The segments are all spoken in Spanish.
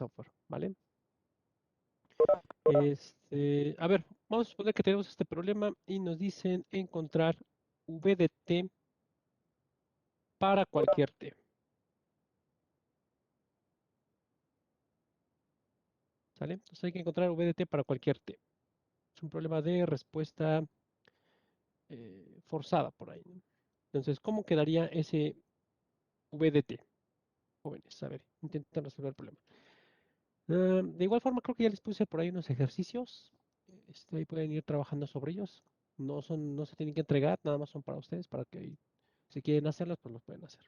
software, ¿vale? A ver, vamos a suponer que tenemos este problema y nos dicen encontrar VDT para cualquier T. ¿Sale? Entonces hay que encontrar VDT para cualquier T. Es un problema de respuesta forzada por ahí, ¿no? Entonces, ¿cómo quedaría ese VDT? Jóvenes, a ver, intentan resolver el problema. De igual forma, creo que ya les puse por ahí unos ejercicios. Ahí pueden ir trabajando sobre ellos. No se tienen que entregar, nada más son para ustedes, para que si quieren hacerlos, pues los pueden hacer.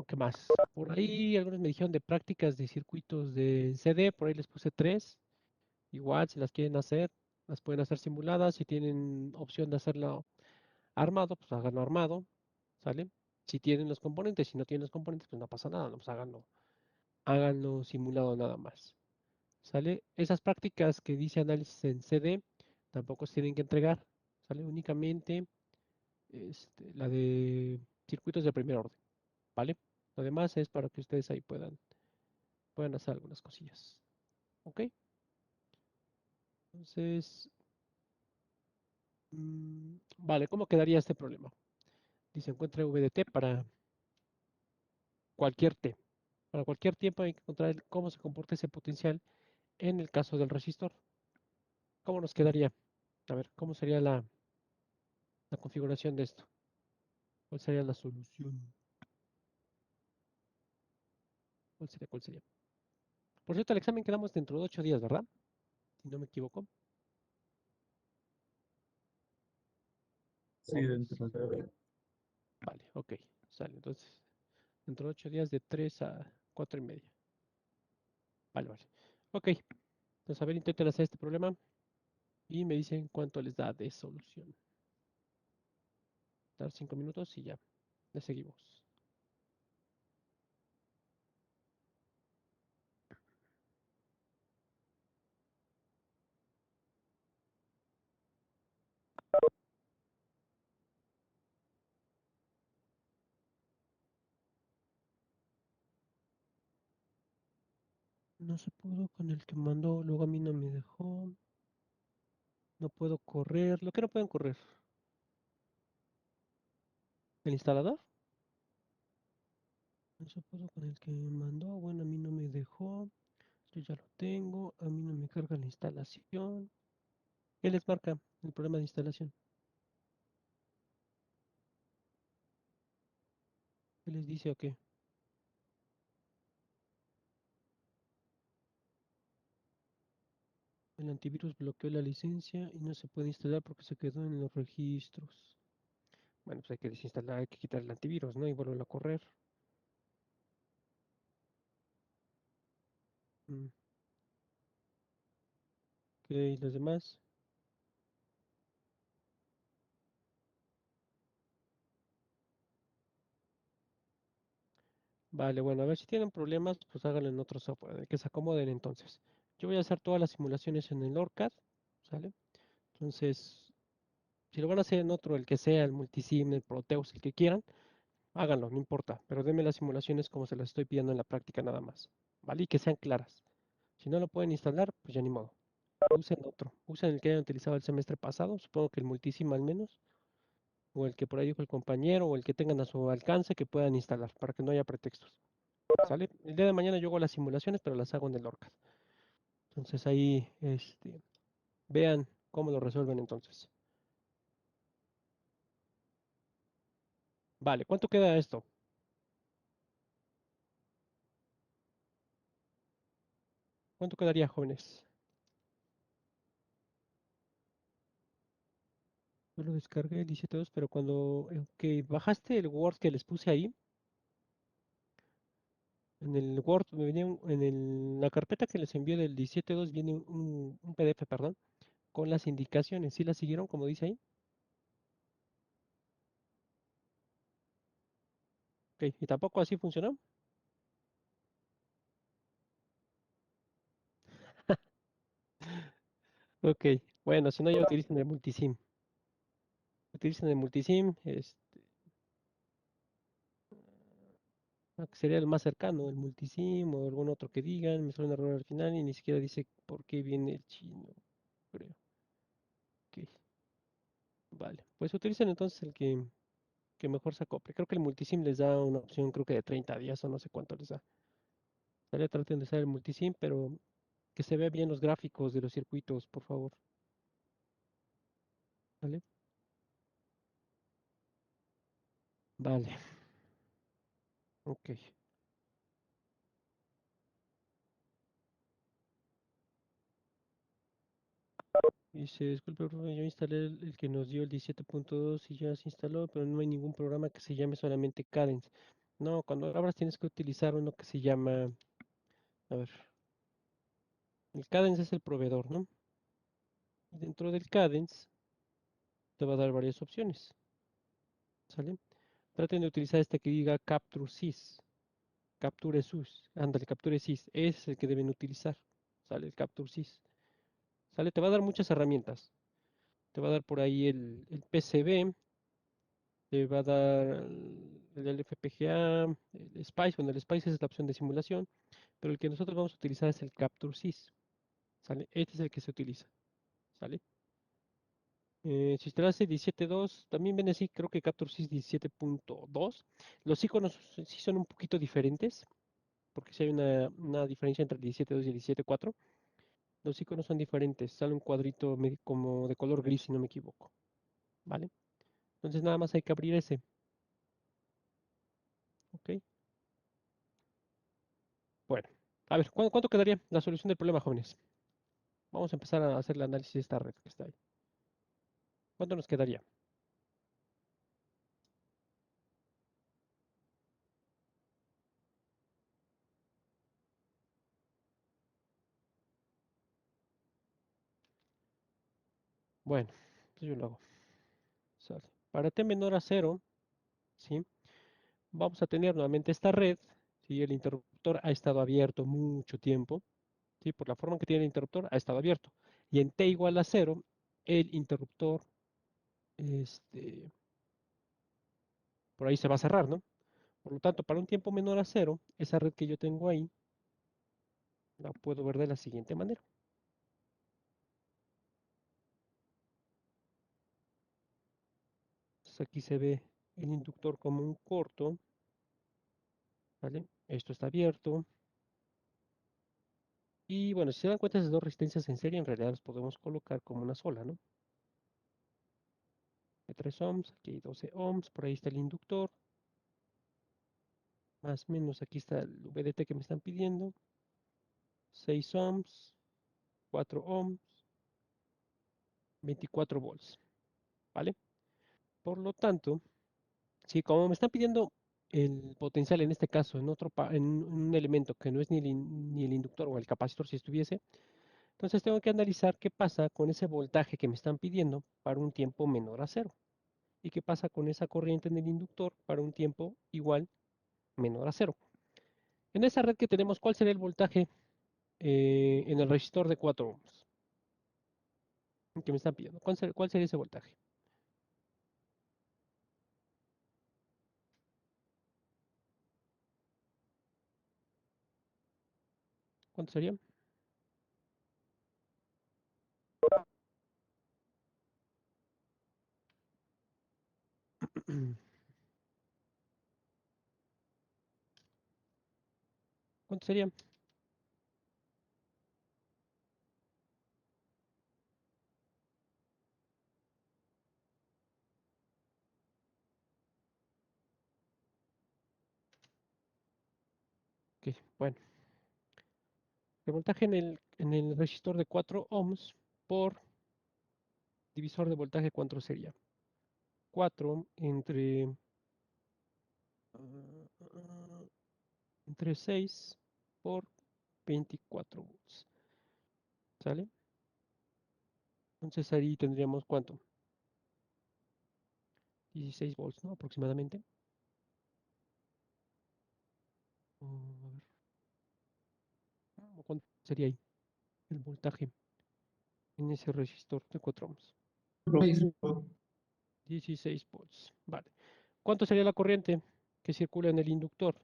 ¿Qué más? Por ahí algunos me dijeron de prácticas de circuitos de CD, por ahí les puse 3. Igual, si las quieren hacer, las pueden hacer simuladas. Si tienen opción de hacerlo armado, pues háganlo armado, ¿sale? Si tienen los componentes, si no tienen los componentes, pues no pasa nada, no, pues háganlo simulado nada más, ¿sale? Esas prácticas que dice análisis en CD, tampoco se tienen que entregar, ¿sale? Únicamente la de circuitos de primer orden, ¿vale? Lo demás es para que ustedes ahí puedan hacer algunas cosillas, ¿ok? Entonces, vale, ¿cómo quedaría este problema? Dice, encuentra VDT para cualquier T. Para cualquier tiempo hay que encontrar cómo se comporta ese potencial en el caso del resistor. ¿Cómo nos quedaría? A ver, ¿cómo sería la configuración de esto? ¿Cuál sería la solución? ¿Cuál sería? ¿Cuál sería? Por cierto, el examen quedamos dentro de 8 días, ¿verdad? Si no me equivoco. Sí, dentro de... Vale, ok. Sale, entonces, dentro de 8 días de 3 a 4 y media. Vale, vale. Ok, entonces a ver, intenten hacer este problema y me dicen cuánto les da de solución. Dar 5 minutos y ya, le seguimos. No se pudo con el que mandó, luego a mí no me dejó. No puedo correr. ¿Lo que no pueden correr? ¿El instalador? No se pudo con el que me mandó. Bueno, a mí no me dejó. Yo ya lo tengo. A mí no me carga la instalación. ¿Qué les marca el problema de instalación? ¿Qué les dice o qué? El antivirus bloqueó la licencia y no se puede instalar porque se quedó en los registros. Bueno, pues hay que desinstalar, hay que quitar el antivirus, ¿no? Y volverlo a correr. Mm, ok, ¿y los demás? Vale, bueno, a ver si tienen problemas, pues háganlo en otro software, en el que se acomoden entonces. Yo voy a hacer todas las simulaciones en el OrCAD, ¿sale? Entonces, si lo van a hacer en otro, el que sea, el Multisim, el Proteus, el que quieran, háganlo, no importa, pero denme las simulaciones como se las estoy pidiendo en la práctica nada más, ¿vale? Y que sean claras. Si no lo pueden instalar, pues ya ni modo. Usen otro, usen el que hayan utilizado el semestre pasado, supongo que el Multisim al menos, o el que por ahí dijo el compañero, o el que tengan a su alcance que puedan instalar, para que no haya pretextos. ¿Sale? El día de mañana yo hago las simulaciones, pero las hago en el OrCAD. Entonces ahí, vean cómo lo resuelven entonces. Vale, ¿cuánto queda esto? ¿Cuánto quedaría, jóvenes? Yo lo descargué el 17.2, pero cuando que bajaste el Word que les puse ahí, en el Word me venía la carpeta que les envié del 17.2 viene un PDF, perdón, con las indicaciones. ¿Sí las siguieron como dice ahí? Ok, ¿y tampoco así funcionó? Ok, bueno, si no ya utilicen el multisim. Utilicen el multisim, Que sería el más cercano, el multisim o algún otro que digan, me sale un error al final y ni siquiera dice por qué viene el chino, creo. Ok, vale. Pues utilicen entonces el que mejor se acople. Creo que el multisim les da una opción, creo que de 30 días o no sé cuánto les da. Estaría traten de usar el multisim, pero que se vea bien los gráficos de los circuitos, por favor. ¿Vale? Vale, ok. Dice, disculpe, profe, yo instalé el que nos dio el 17.2 y ya se instaló, pero no hay ningún programa que se llame solamente Cadence. No, cuando abras tienes que utilizar uno que se llama, a ver, el Cadence es el proveedor, ¿no? Y dentro del Cadence te va a dar varias opciones, ¿sale? Traten de utilizar este que diga Capture Sys, Capture Sys, ándale, Capture Sys, ese es el que deben utilizar, ¿sale? El Capture Sys, ¿sale? Te va a dar muchas herramientas, te va a dar por ahí el PCB, te va a dar el LFPGA, el SPICE, bueno, el SPICE es la opción de simulación, pero el que nosotros vamos a utilizar es el Capture Sys, ¿sale? Este es el que se utiliza, ¿sale? Si instalaste 17.2, también viene así, creo que Capture Sys 17.2. Los iconos sí son un poquito diferentes, porque sí hay una diferencia entre el 17.2 y el 17.4. Los iconos son diferentes, sale un cuadrito como de color gris, si no me equivoco, ¿vale? Entonces nada más hay que abrir ese, ¿ok? Bueno, a ver, ¿cuánto quedaría la solución del problema, jóvenes? Vamos a empezar a hacer el análisis de esta red que está ahí. ¿Cuánto nos quedaría? Bueno, pues yo lo hago. Sale. Para t menor a cero, ¿sí? Vamos a tener nuevamente esta red, ¿sí? El interruptor ha estado abierto mucho tiempo, ¿sí? Por la forma que tiene el interruptor, ha estado abierto. Y en t igual a cero, el interruptor, este, por ahí se va a cerrar, ¿no? Por lo tanto, para un tiempo menor a cero, esa red que yo tengo ahí, la puedo ver de la siguiente manera. Entonces aquí se ve el inductor como un corto, ¿vale? Esto está abierto. Y bueno, si se dan cuenta, esas dos resistencias en serie en realidad las podemos colocar como una sola, ¿no? De 3 ohms, aquí hay 12 ohms, por ahí está el inductor, más o menos aquí está el VDT que me están pidiendo, 6 ohms, 4 ohms, 24 volts, ¿vale? Por lo tanto, si como me están pidiendo el potencial en este caso en un elemento que no es ni el inductor o el capacitor si estuviese, entonces tengo que analizar qué pasa con ese voltaje que me están pidiendo para un tiempo menor a cero. ¿Y qué pasa con esa corriente en el inductor para un tiempo igual menor a cero? En esa red que tenemos, ¿cuál sería el voltaje en el resistor de 4 ohms que me están pidiendo? ¿Cuál sería ese voltaje? ¿Cuánto sería? ¿Cuánto sería? Ok, bueno, el voltaje en el resistor de 4 ohms por divisor de voltaje, ¿cuánto sería? 4 entre 6 por 24 volts. ¿Sale? Entonces ahí tendríamos ¿cuánto? 16 volts, ¿no? Aproximadamente. A ver, ¿cuánto sería ahí el voltaje en ese resistor de 4 ohms? 16 volts. Vale. ¿Cuánto sería la corriente que circula en el inductor?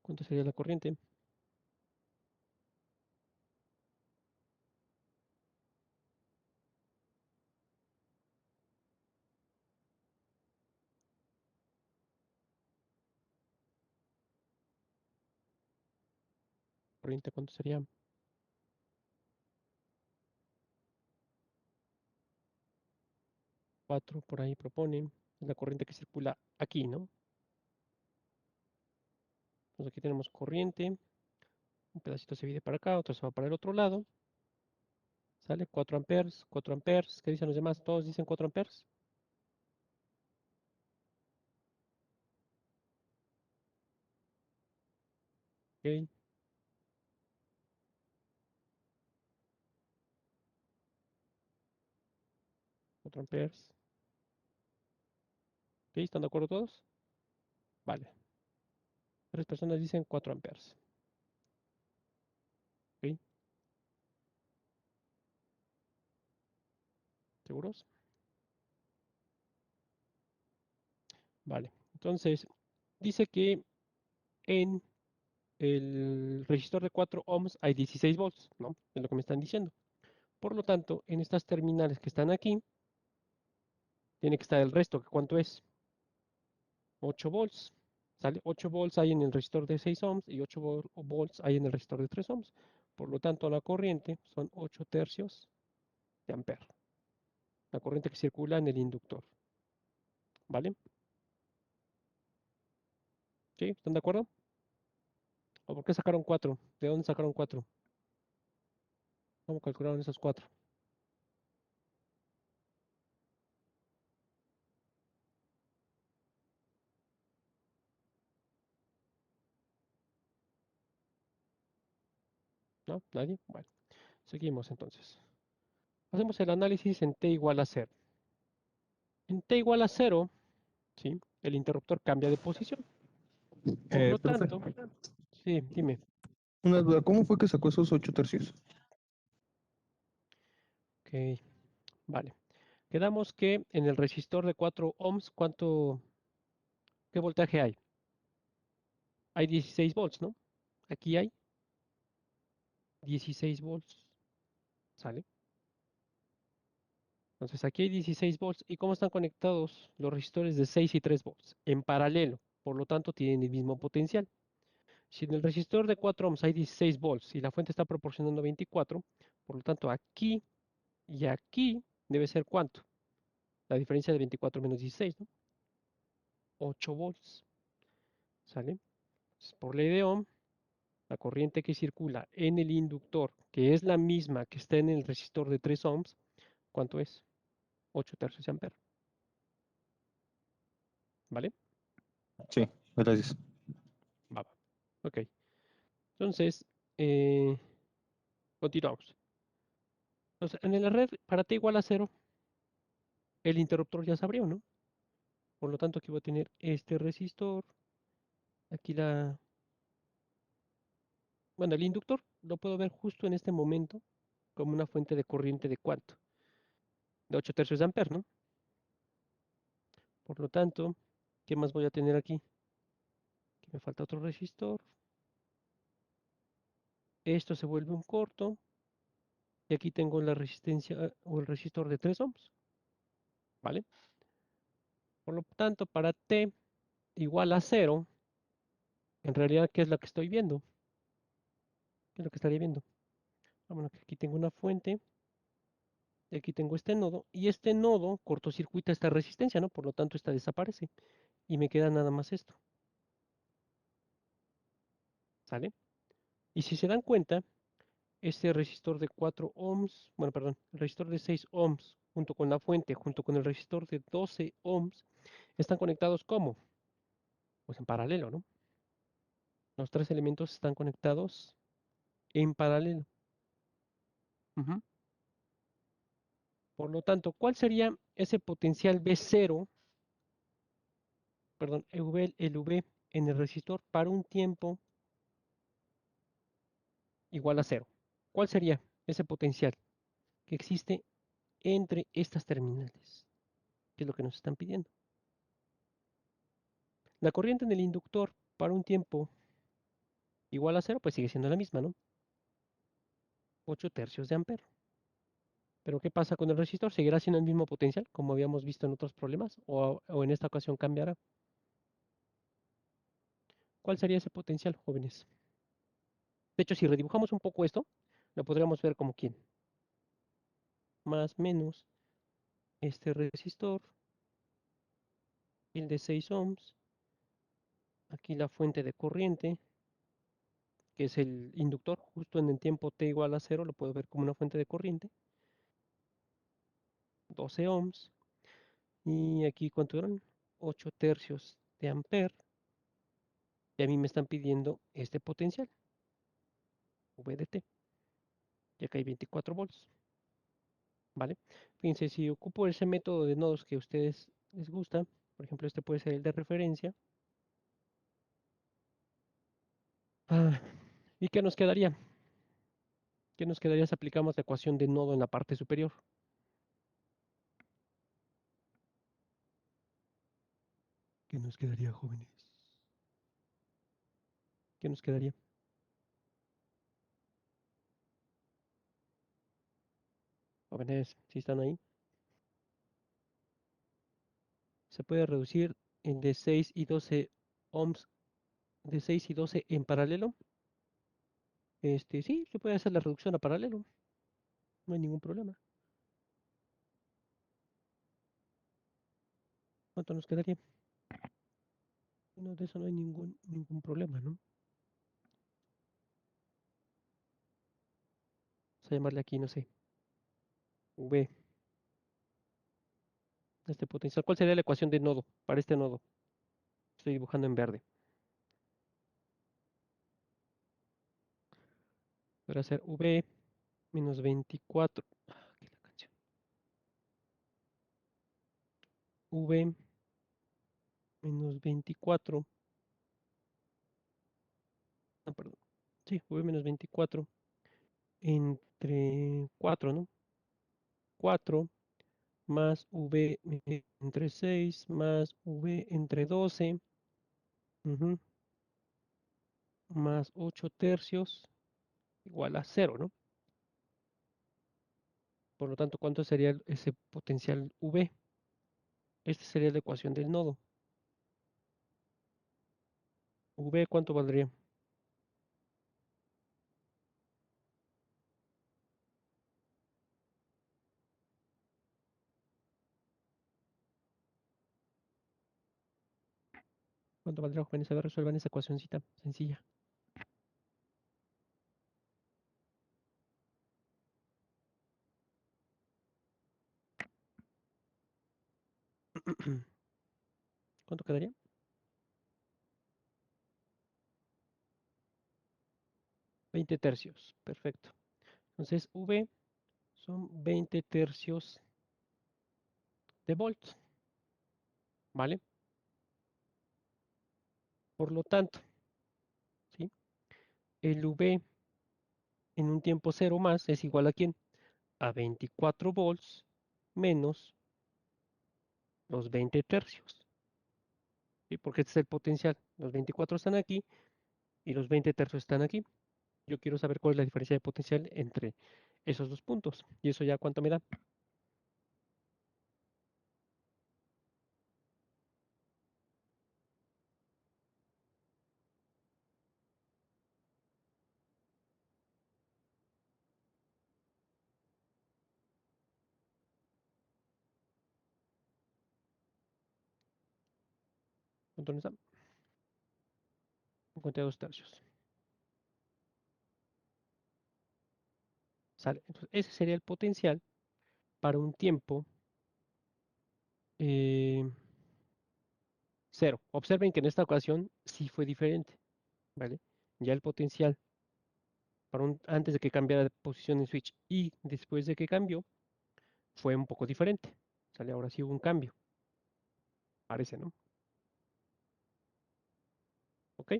¿Cuánto sería la corriente? ¿Corriente cuánto sería? 4 por ahí propone. Es la corriente que circula aquí, ¿no? Entonces aquí tenemos corriente. Un pedacito se divide para acá, otro se va para el otro lado. Sale 4 amperes, 4 amperes. ¿Qué dicen los demás? ¿Todos dicen 4 amperes? Ok, 4 amperes. Ok, ¿están de acuerdo todos? Vale. 3 personas dicen 4 amperes. Ok, ¿seguros? Vale. Entonces, dice que en el resistor de 4 ohms hay 16 volts, ¿no? Es lo que me están diciendo. Por lo tanto, en estas terminales que están aquí, tiene que estar el resto, que ¿cuánto es? 8 volts. ¿Sale? 8 volts hay en el resistor de 6 ohms y 8 volts hay en el resistor de 3 ohms. Por lo tanto, la corriente son 8 tercios de ampere. La corriente que circula en el inductor. ¿Vale? ¿Sí? ¿Están de acuerdo? ¿O por qué sacaron 4? ¿De dónde sacaron 4? ¿Cómo calcularon esos 4? ¿No? ¿Nadie? Bueno, seguimos entonces. Hacemos el análisis en t igual a 0. En t igual a 0, ¿sí? El interruptor cambia de posición. Por lo Profe, tanto, sí, dime. una duda, ¿cómo fue que sacó esos 8 tercios? Ok, vale. Quedamos que en el resistor de 4 ohms, ¿qué voltaje hay? Hay 16 volts, ¿no? Aquí hay 16 volts, ¿sale? Entonces aquí hay 16 volts. ¿Y cómo están conectados los resistores de 6 y 3 volts? En paralelo, por lo tanto tienen el mismo potencial. Si en el resistor de 4 ohms hay 16 volts y la fuente está proporcionando 24, por lo tanto aquí y aquí debe ser ¿cuánto? La diferencia de 24 menos 16, ¿no? 8 volts, ¿sale? Entonces, por ley de Ohm, la corriente que circula en el inductor, que es la misma que está en el resistor de 3 ohms, ¿cuánto es? 8 tercios de ampere, ¿vale? Sí, gracias. Va, va. Ok, entonces, eh, continuamos. Entonces, en la red, para t igual a 0, el interruptor ya se abrió, ¿no? Por lo tanto, aquí voy a tener este resistor, aquí bueno, el inductor lo puedo ver justo en este momento como una fuente de corriente de ¿cuánto? De 8 tercios de ampere, ¿no? Por lo tanto, ¿qué más voy a tener aquí? Aquí me falta otro resistor. Esto se vuelve un corto. Y aquí tengo la resistencia o el resistor de 3 ohms, ¿vale? Por lo tanto, para T igual a 0, en realidad, ¿qué es lo que estoy viendo? ¿Qué es lo que estaría viendo? Ah, bueno, aquí tengo una fuente, y aquí tengo este nodo, y este nodo cortocircuita esta resistencia, ¿no? Por lo tanto, esta desaparece, y me queda nada más esto, ¿sale? Y si se dan cuenta, este resistor de 4 ohms, bueno, perdón, el resistor de 6 ohms, junto con la fuente, junto con el resistor de 12 ohms, están conectados ¿cómo? Pues en paralelo, ¿no? Los tres elementos están conectados en paralelo. Ujú. Por lo tanto, ¿cuál sería ese potencial V0, perdón, el V en el resistor para un tiempo igual a 0? ¿Cuál sería ese potencial que existe entre estas terminales? ¿Qué es lo que nos están pidiendo? La corriente en el inductor para un tiempo igual a cero, pues sigue siendo la misma, ¿no? 8 tercios de ampere. Pero ¿qué pasa con el resistor? ¿Seguirá siendo el mismo potencial como habíamos visto en otros problemas? ¿O en esta ocasión cambiará? ¿Cuál sería ese potencial, jóvenes? De hecho, si redibujamos un poco esto, lo podríamos ver como quién. Más menos este resistor, el de 6 ohms. Aquí la fuente de corriente, que es el inductor, justo en el tiempo t igual a 0, lo puedo ver como una fuente de corriente. 12 ohms. Y aquí, ¿cuánto eran? 8 tercios de ampere. Y a mí me están pidiendo este potencial, V de t. Y acá hay 24 volts. ¿Vale? Fíjense, si ocupo ese método de nodos que a ustedes les gusta, por ejemplo, este puede ser el de referencia. ¿Y qué nos quedaría? ¿Qué nos quedaría si aplicamos la ecuación de nodo en la parte superior? ¿Qué nos quedaría, jóvenes? ¿Qué nos quedaría? Jóvenes, si están ahí, se puede reducir el de 6 y 12 ohms, de 6 y 12 en paralelo. Sí, se puede hacer la reducción a paralelo, no hay ningún problema. ¿Cuánto nos quedaría? No, de eso no hay ningún problema, ¿no? Vamos a llamarle aquí, no sé, V, este potencial. ¿Cuál sería la ecuación de nodo para este nodo? Estoy dibujando en verde. Podría ser V menos 24. Aquí la canción. V menos 24. No, perdón. Sí, V menos 24 entre 4, ¿no? 4 más V entre 6 más V entre 12. Ujú, más 8 tercios igual a 0, ¿no? Por lo tanto, ¿cuánto sería ese potencial V? Esta sería la ecuación del nodo. V, ¿cuánto valdría? ¿Cuánto valdría, jóvenes? A ver, resuelvan esa ecuacióncita sencilla. ¿Cuánto quedaría? 20 tercios. Perfecto. Entonces, V son 20 tercios de volts, ¿vale? Por lo tanto, ¿sí? El V en un tiempo cero más es igual a ¿quién? A 24 volts menos los 20 tercios, ¿sí? Porque este es el potencial. Los 24 están aquí y los 20 tercios están aquí. Yo quiero saber cuál es la diferencia de potencial entre esos dos puntos. ¿Y eso ya cuánto me da? ¿Cuánto nos da? 52 tercios. ¿Sale? Entonces, ese sería el potencial para un tiempo eh, cero. Observen que en esta ocasión sí fue diferente, ¿vale? Ya el potencial para antes de que cambiara de posición en switch y después de que cambió fue un poco diferente. ¿Sale? Ahora sí hubo un cambio, parece, ¿no? ¿Ok?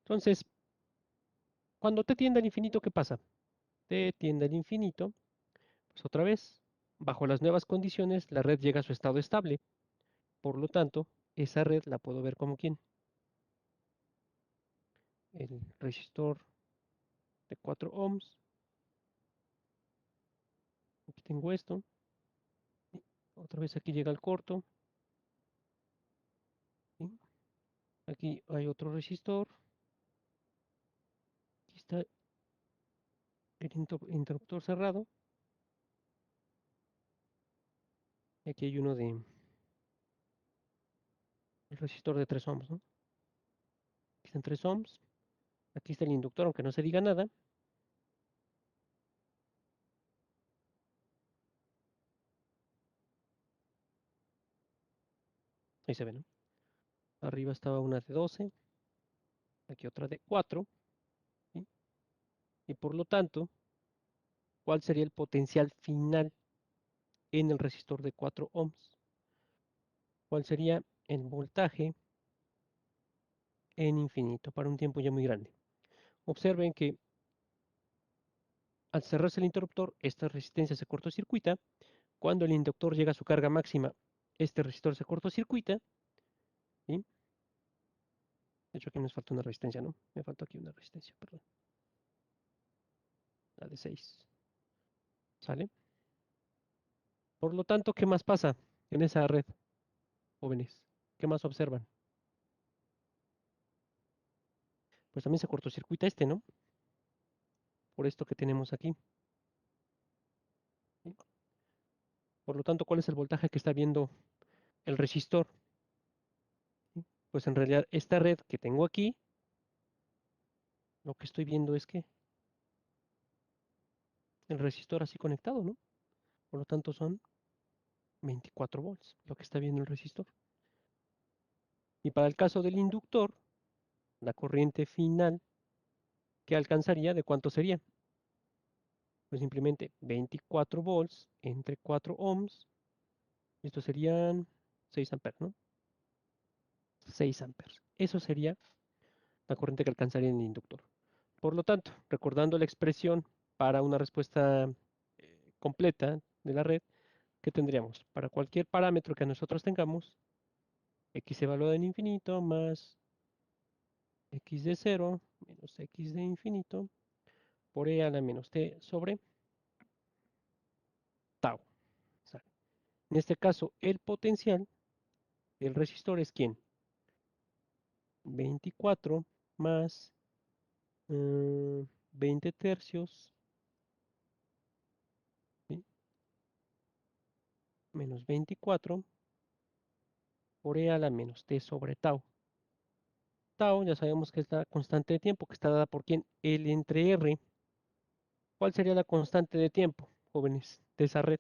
Entonces, cuando t tiende al infinito, ¿qué pasa? T tiende al infinito, pues otra vez, bajo las nuevas condiciones, la red llega a su estado estable. Por lo tanto, esa red la puedo ver como quién. el resistor de 4 ohms. Aquí tengo esto. Otra vez aquí llega el corto. ¿Sí? Aquí hay otro resistor. Aquí está el interruptor cerrado. Y aquí hay uno de el resistor de 3 ohms, ¿no? Aquí están 3 ohms. Aquí está el inductor, aunque no se diga nada. Ahí se ve, ¿no? Arriba estaba una de 12. Aquí otra de 4. ¿Sí? Y por lo tanto, ¿cuál sería el potencial final en el resistor de 4 ohms? ¿Cuál sería el voltaje en infinito para un tiempo ya muy grande? Observen que al cerrarse el interruptor, esta resistencia se cortocircuita. Cuando el inductor llega a su carga máxima, este resistor se cortocircuita. ¿Sí? De hecho, aquí nos falta una resistencia, ¿no? Me falta aquí una resistencia, perdón. La de 6. ¿Sale? Por lo tanto, ¿qué más pasa en esa red, jóvenes? ¿Qué más observan? Pues también se cortocircuita este, ¿no? Por esto que tenemos aquí. ¿Sí? Por lo tanto, ¿cuál es el voltaje que está viendo el resistor? ¿Sí? Pues en realidad esta red que tengo aquí, lo que estoy viendo es que el resistor así conectado, ¿no? Por lo tanto son 24 volts, lo que está viendo el resistor. Y para el caso del inductor, la corriente final que alcanzaría, ¿de cuánto sería? Pues simplemente 24 volts entre 4 ohms. Esto serían 6 amperes, ¿no? 6 amperes. Eso sería la corriente que alcanzaría en el inductor. Por lo tanto, recordando la expresión para una respuesta completa de la red, ¿qué tendríamos? Para cualquier parámetro que nosotros tengamos, x evaluado en infinito más x de 0 menos x de infinito por e a la menos t sobre tau. ¿Sale? En este caso, el potencial del resistor es ¿quién? 24 más 20 tercios, ¿sí? Menos 24 por e a la menos t sobre tau. Tau ya sabemos que es la constante de tiempo que está dada por quién, L entre R. ¿Cuál sería la constante de tiempo, jóvenes, de esa red?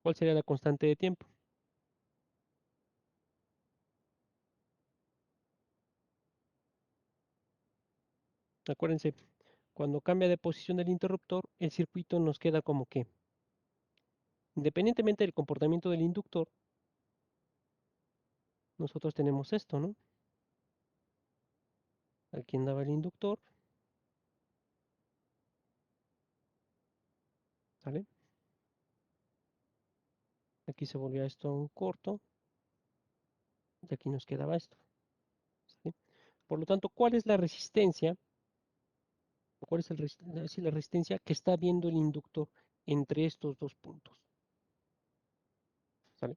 ¿Cuál sería la constante de tiempo? Acuérdense, cuando cambia de posición el interruptor, el circuito nos queda como que, independientemente del comportamiento del inductor, nosotros tenemos esto, ¿no? Aquí andaba el inductor, ¿sale? Aquí se volvía esto un corto, y aquí nos quedaba esto, ¿sí? Por lo tanto, ¿cuál es la resistencia? ¿Cuál es la resistencia que está viendo el inductor entre estos dos puntos? ¿Sale?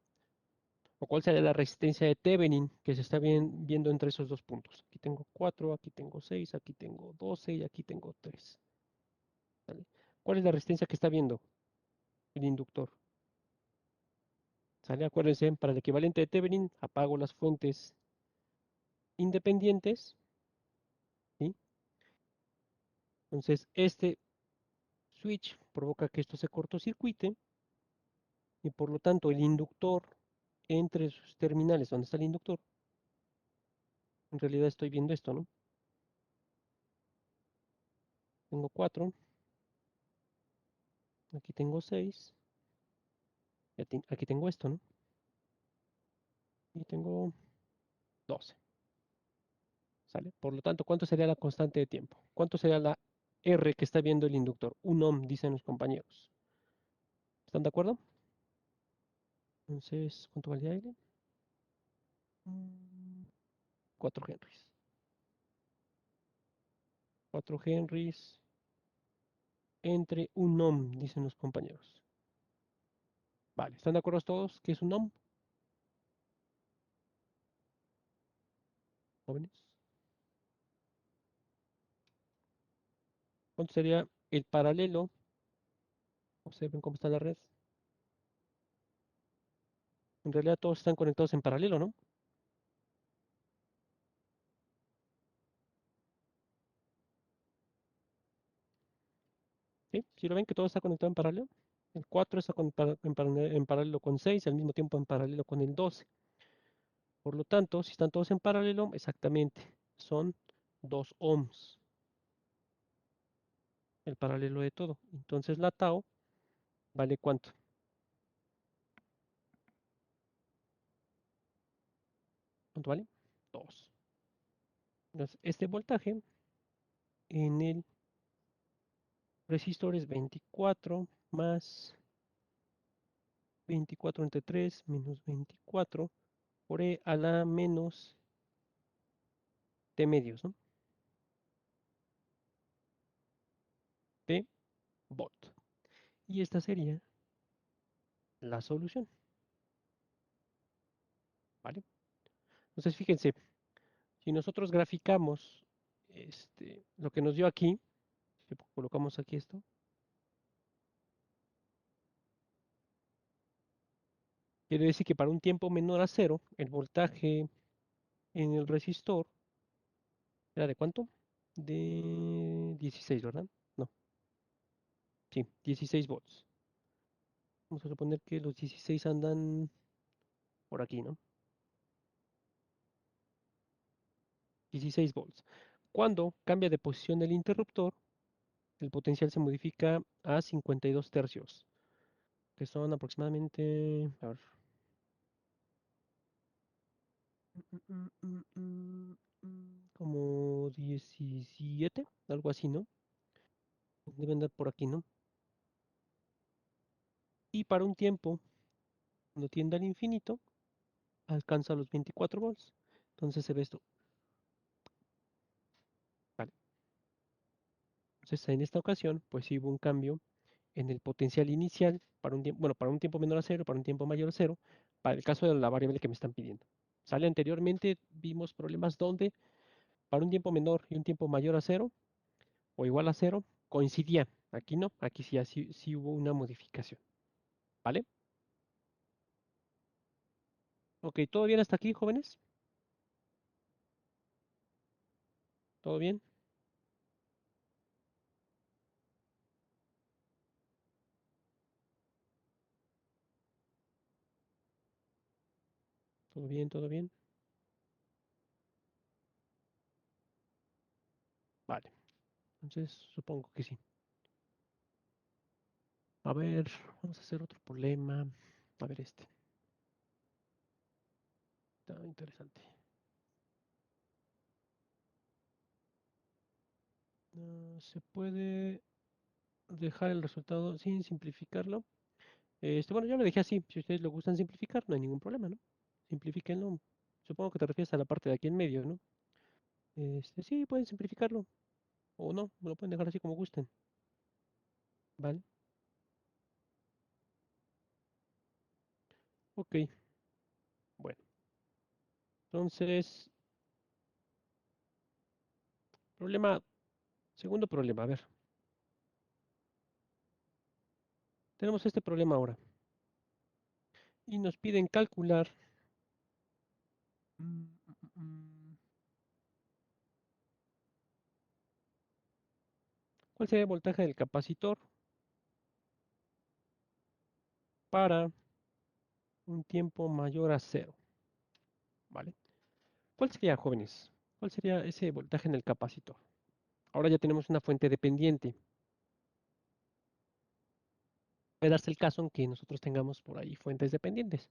¿O cuál sería la resistencia de Thevenin que se está viendo entre esos dos puntos? Aquí tengo 4, aquí tengo 6, aquí tengo 12 y aquí tengo 3. ¿Sale? ¿Cuál es la resistencia que está viendo el inductor? ¿Sale? Acuérdense, para el equivalente de Thevenin, apago las fuentes independientes, ¿sí? Entonces, este switch provoca que esto se cortocircuite y por lo tanto el inductor entre sus terminales, donde está el inductor, en realidad estoy viendo esto, ¿no? Tengo 4, aquí tengo 6, aquí tengo esto, ¿no? Y tengo 12, ¿sale? Por lo tanto, ¿cuánto sería la constante de tiempo? ¿Cuánto sería la R que está viendo el inductor? Un ohm, dicen los compañeros. ¿Están de acuerdo? Entonces, ¿cuánto valía L? 4 Henrys. 4 Henrys entre un ohm, dicen los compañeros. Vale, ¿están de acuerdo todos que es un ohm, jóvenes? ¿Cuánto sería el paralelo? Observen cómo está la red. En realidad todos están conectados en paralelo, ¿no? ¿Sí? ¿Sí lo ven que todo está conectado en paralelo? El 4 está en paralelo con 6 y al mismo tiempo en paralelo con el 12. Por lo tanto, si están todos en paralelo, exactamente, son 2 ohms el paralelo de todo. Entonces la tau vale ¿cuánto? ¿Cuánto vale? 2. Entonces, este voltaje en el resistor es 24 más 24 entre 3 menos 24 por E a la menos T medios, ¿no? T volt. Y esta sería la solución, ¿vale? Entonces, fíjense, si nosotros graficamos lo que nos dio aquí, si colocamos aquí esto, quiere decir que para un tiempo menor a cero, el voltaje en el resistor era de ¿cuánto? De 16, ¿verdad? No, sí, 16 volts. Vamos a suponer que los 16 andan por aquí, ¿no? 16 volts. Cuando cambia de posición el interruptor, el potencial se modifica a 52 tercios, que son aproximadamente, a ver, como 17, algo así, ¿no? Debe andar por aquí, ¿no? Y para un tiempo, cuando tiende al infinito, alcanza los 24 volts. Entonces se ve esto. Vale. Entonces en esta ocasión, pues sí hubo un cambio en el potencial inicial para un tiempo, bueno, para un tiempo menor a cero, para un tiempo mayor a cero, para el caso de la variable que me están pidiendo. Sale anteriormente, vimos problemas donde para un tiempo menor y un tiempo mayor a cero o igual a cero coincidían. Aquí no, aquí sí, sí hubo una modificación. ¿Vale? Ok, ¿todo bien hasta aquí, jóvenes? ¿Todo bien? ¿Todo bien? ¿Todo bien? Vale, entonces supongo que sí. A ver, vamos a hacer otro problema. A ver este. Está interesante. ¿Se puede dejar el resultado sin simplificarlo? Bueno, yo lo dejé así. Si ustedes lo gustan simplificar, no hay ningún problema, ¿no? Simplifíquenlo. Supongo que te refieres a la parte de aquí en medio, ¿no? Sí, pueden simplificarlo. O no, lo pueden dejar así como gusten. ¿Vale? Ok, bueno. Entonces, segundo problema. A ver, tenemos este problema ahora. Y nos piden calcular. mm, mm, mm, ¿Cuál sería el voltaje del capacitor para un tiempo mayor a cero? ¿Vale? ¿Cuál sería, jóvenes? ¿Cuál sería ese voltaje en el capacitor? Ahora ya tenemos una fuente dependiente. Puede darse el caso en que nosotros tengamos por ahí fuentes dependientes.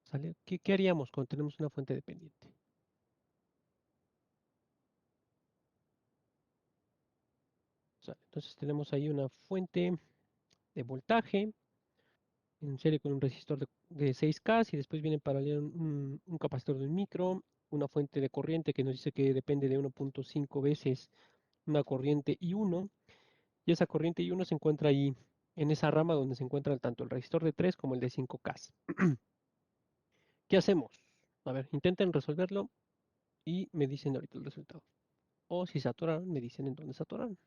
¿Sale? ¿Qué haríamos cuando tenemos una fuente dependiente? ¿Sale? Entonces tenemos ahí una fuente de voltaje en serie con un resistor de 6K y después viene en paralelo un capacitor de un micro una fuente de corriente que nos dice que depende de 1.5 veces una corriente I1, y esa corriente I1 se encuentra ahí en esa rama donde se encuentran tanto el resistor de 3 como el de 5K. ¿Qué hacemos? A ver, intenten resolverlo y me dicen ahorita el resultado. O si se atoraron, me dicen en dónde se atoraron.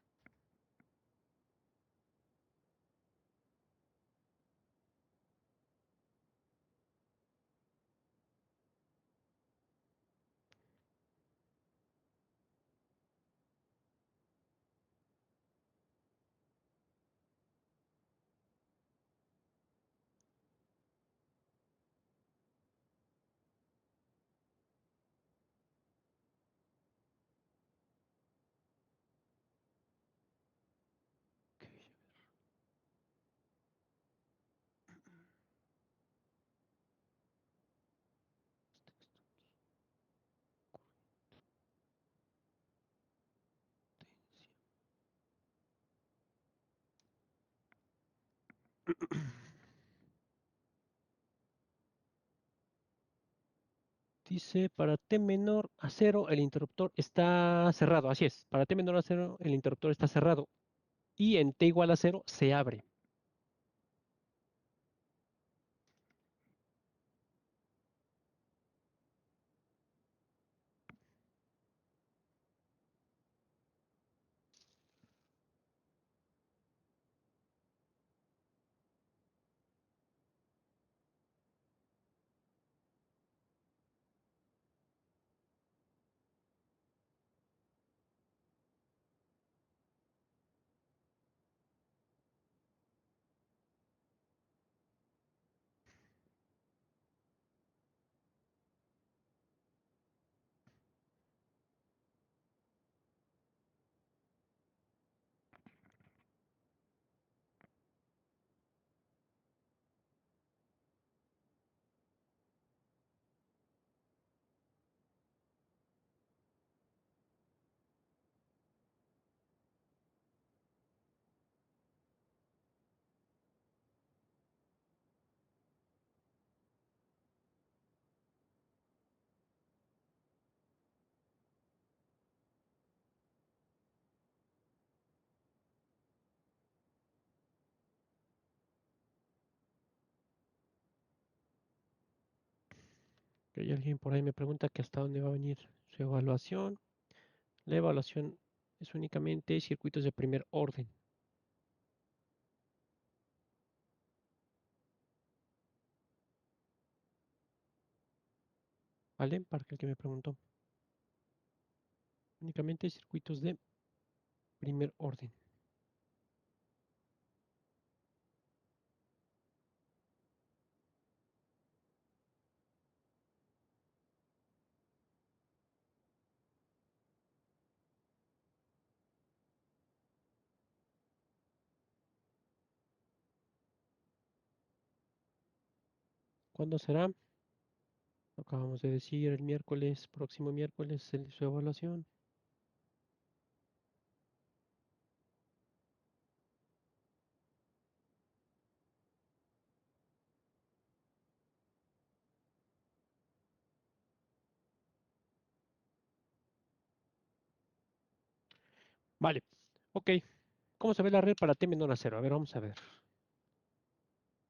Ok, dice, para T menor a cero, el interruptor está cerrado. Así es, para T menor a cero, el interruptor está cerrado. Y en T igual a cero, se abre. Que hay alguien por ahí me pregunta que hasta dónde va a venir su evaluación. La evaluación es únicamente circuitos de primer orden, ¿vale? Para el que me preguntó. Únicamente circuitos de primer orden. ¿Cuándo será? Acabamos de decir el miércoles, próximo miércoles, su evaluación. Vale, ok. ¿Cómo se ve la red para T menor a cero? A ver, vamos a ver.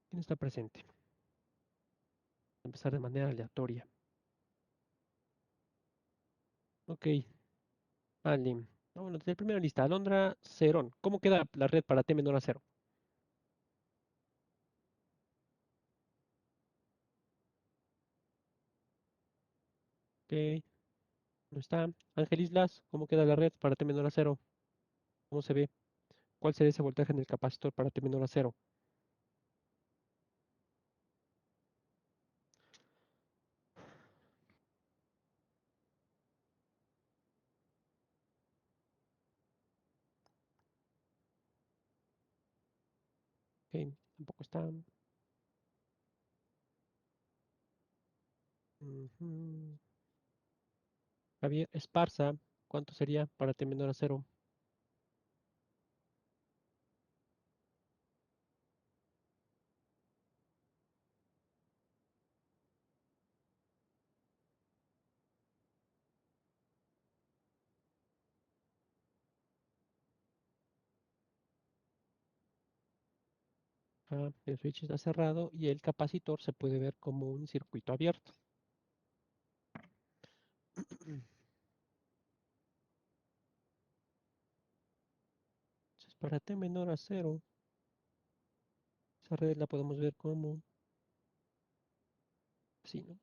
¿Quién está presente? Empezar de manera aleatoria. Ok, vale. Bueno, desde la primera lista, Alondra Cerón. ¿Cómo queda la red para T menor a cero? Ok, no está. Ángel Islas, ¿cómo queda la red para T menor a cero? ¿Cómo se ve? ¿Cuál sería ese voltaje en el capacitor para T menor a cero? Ok, tampoco está. Ujú. Javier Esparza, ¿cuánto sería para T menor a cero? El switch está cerrado y el capacitor se puede ver como un circuito abierto. Entonces, para t menor a 0, esa red la podemos ver como así, ¿no?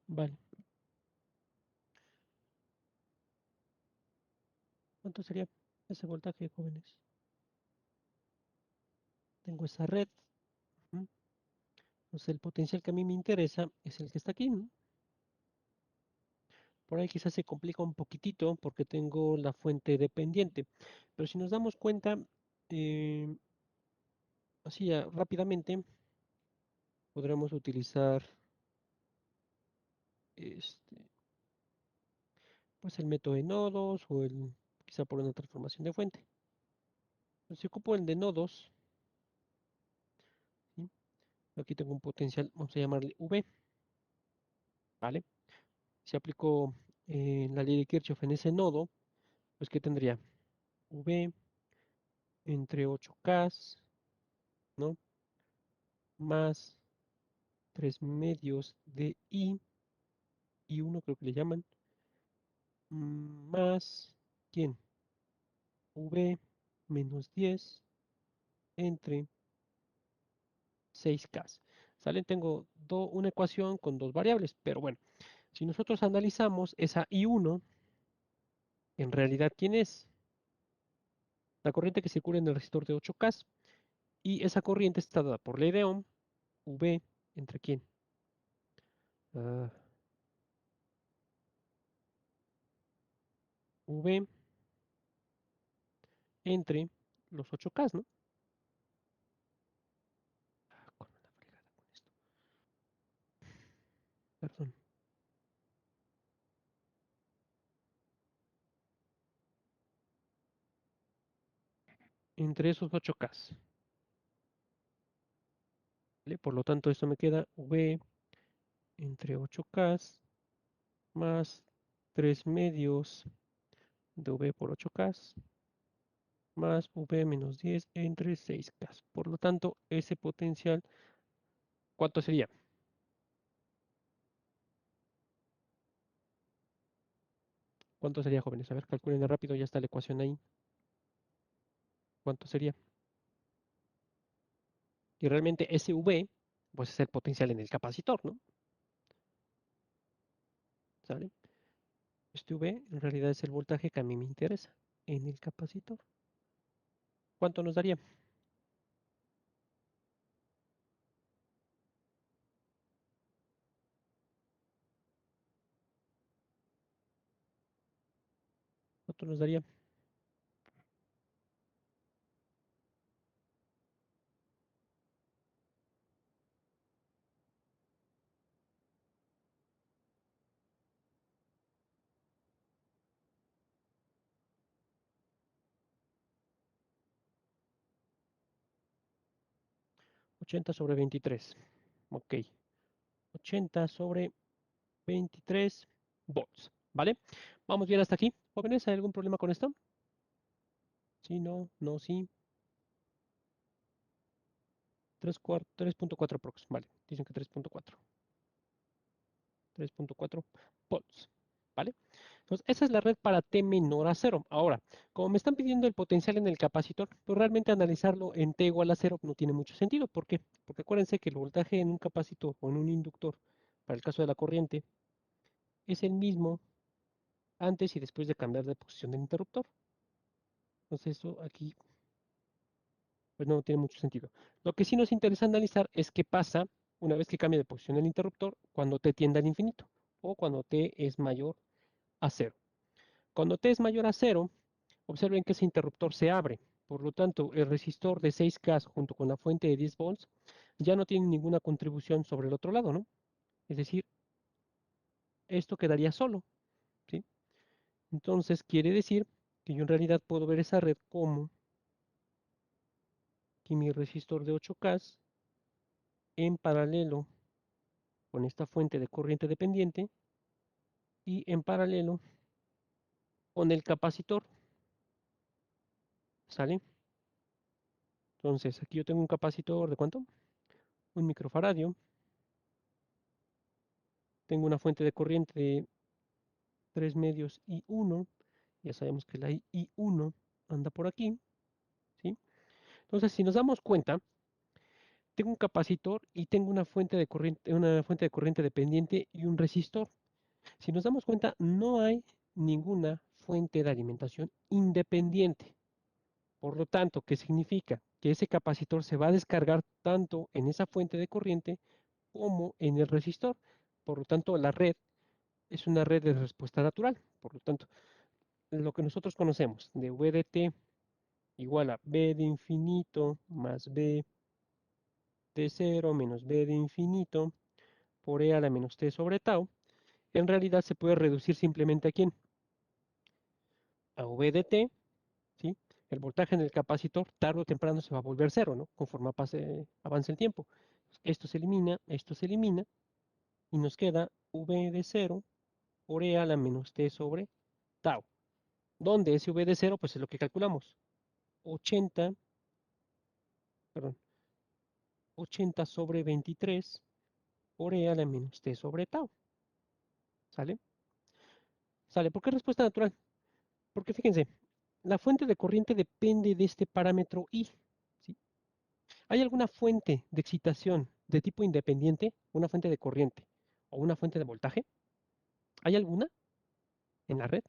Vale. ¿Cuánto sería ese voltaje, jóvenes? Tengo esa red. ¿M? Entonces, el potencial que a mí me interesa es el que está aquí, ¿no? Por ahí quizás se complica un poquitito porque tengo la fuente dependiente. Pero si nos damos cuenta, eh, así ya rápidamente, podremos utilizar este, pues el método de nodos o quizá por una transformación de fuente. Entonces, si ocupo el de nodos, ¿sí? Aquí tengo un potencial, vamos a llamarle V, ¿vale? Si aplico la ley de Kirchhoff en ese nodo, pues ¿qué tendría? V entre 8K, ¿no? Más 3 medios de I1 creo que le llaman, más, ¿quién? V menos 10 entre 6K. ¿Sale? Tengo una ecuación con dos variables, pero bueno, si nosotros analizamos esa I1, en realidad, ¿quién es? La corriente que circula en el resistor de 8K, y esa corriente está dada por ley de Ohm, V entre quién? Ah, V entre los 8K, ¿no? Con la fregada con esto. Perdón. Entre esos 8K. ¿Vale? Por lo tanto, esto me queda V entre 8K más 3 medios de V por 8K más V menos 10 entre 6K. Por lo tanto, ese potencial, ¿cuánto sería? ¿Cuánto sería, jóvenes? A ver, calculen rápido, ya está la ecuación ahí. ¿Cuánto sería? Y realmente ese V, pues es el potencial en el capacitor, ¿no? ¿Sale? Este V en realidad es el voltaje que a mí me interesa en el capacitor. ¿Cuánto nos daría? ¿Cuánto nos daría? 80 sobre 23. Ok. 80 sobre 23 volts. ¿Vale? Vamos bien hasta aquí. Jóvenes, ¿hay algún problema con esto? Sí, no, no, sí. 3.4 prox. Vale, dicen que 3.4. 3.4 volts. ¿Vale? Entonces, esa es la red para T menor a 0. Ahora, como me están pidiendo el potencial en el capacitor, pues realmente analizarlo en T igual a 0 no tiene mucho sentido. ¿Por qué? Porque acuérdense que el voltaje en un capacitor o en un inductor, para el caso de la corriente, es el mismo antes y después de cambiar de posición del interruptor. Entonces, eso aquí pues no tiene mucho sentido. Lo que sí nos interesa analizar es qué pasa una vez que cambia de posición el interruptor cuando t tiende al infinito o cuando t es mayor a cero. Cuando t es mayor a cero, observen que ese interruptor se abre. Por lo tanto, el resistor de 6K junto con la fuente de 10 volts ya no tiene ninguna contribución sobre el otro lado, ¿no? Es decir, esto quedaría solo, ¿sí? Entonces quiere decir que yo en realidad puedo ver esa red como que mi resistor de 8K en paralelo con esta fuente de corriente dependiente y en paralelo con el capacitor, ¿sale? Entonces aquí yo tengo un capacitor de ¿cuánto? Un microfaradio. Tengo una fuente de corriente de 3 medios y 1. Ya sabemos que la I1 anda por aquí, ¿sí? Entonces, si nos damos cuenta, tengo un capacitor y tengo una fuente de corriente dependiente y un resistor. Si nos damos cuenta, no hay ninguna fuente de alimentación independiente. Por lo tanto, ¿qué significa? Que ese capacitor se va a descargar tanto en esa fuente de corriente como en el resistor. Por lo tanto, la red es una red de respuesta natural. Por lo tanto, lo que nosotros conocemos de V de t igual a B de infinito más B de 0 menos B de infinito por E a la menos T sobre tau, en realidad se puede reducir simplemente a ¿quién? A V de t, ¿sí? El voltaje en el capacitor tarde o temprano se va a volver cero, ¿no? Conforme avance el tiempo. Esto se elimina y nos queda V de 0 por E a la menos T sobre tau. ¿Dónde ese V de 0? Pues es lo que calculamos. 80, perdón, 80 sobre 23 por E a la menos T sobre tau. ¿Sale? ¿Sale? ¿Por qué respuesta natural? Porque fíjense, la fuente de corriente depende de este parámetro I. ¿Sí? ¿Hay alguna fuente de excitación de tipo independiente, una fuente de corriente o una fuente de voltaje? ¿Hay alguna en la red?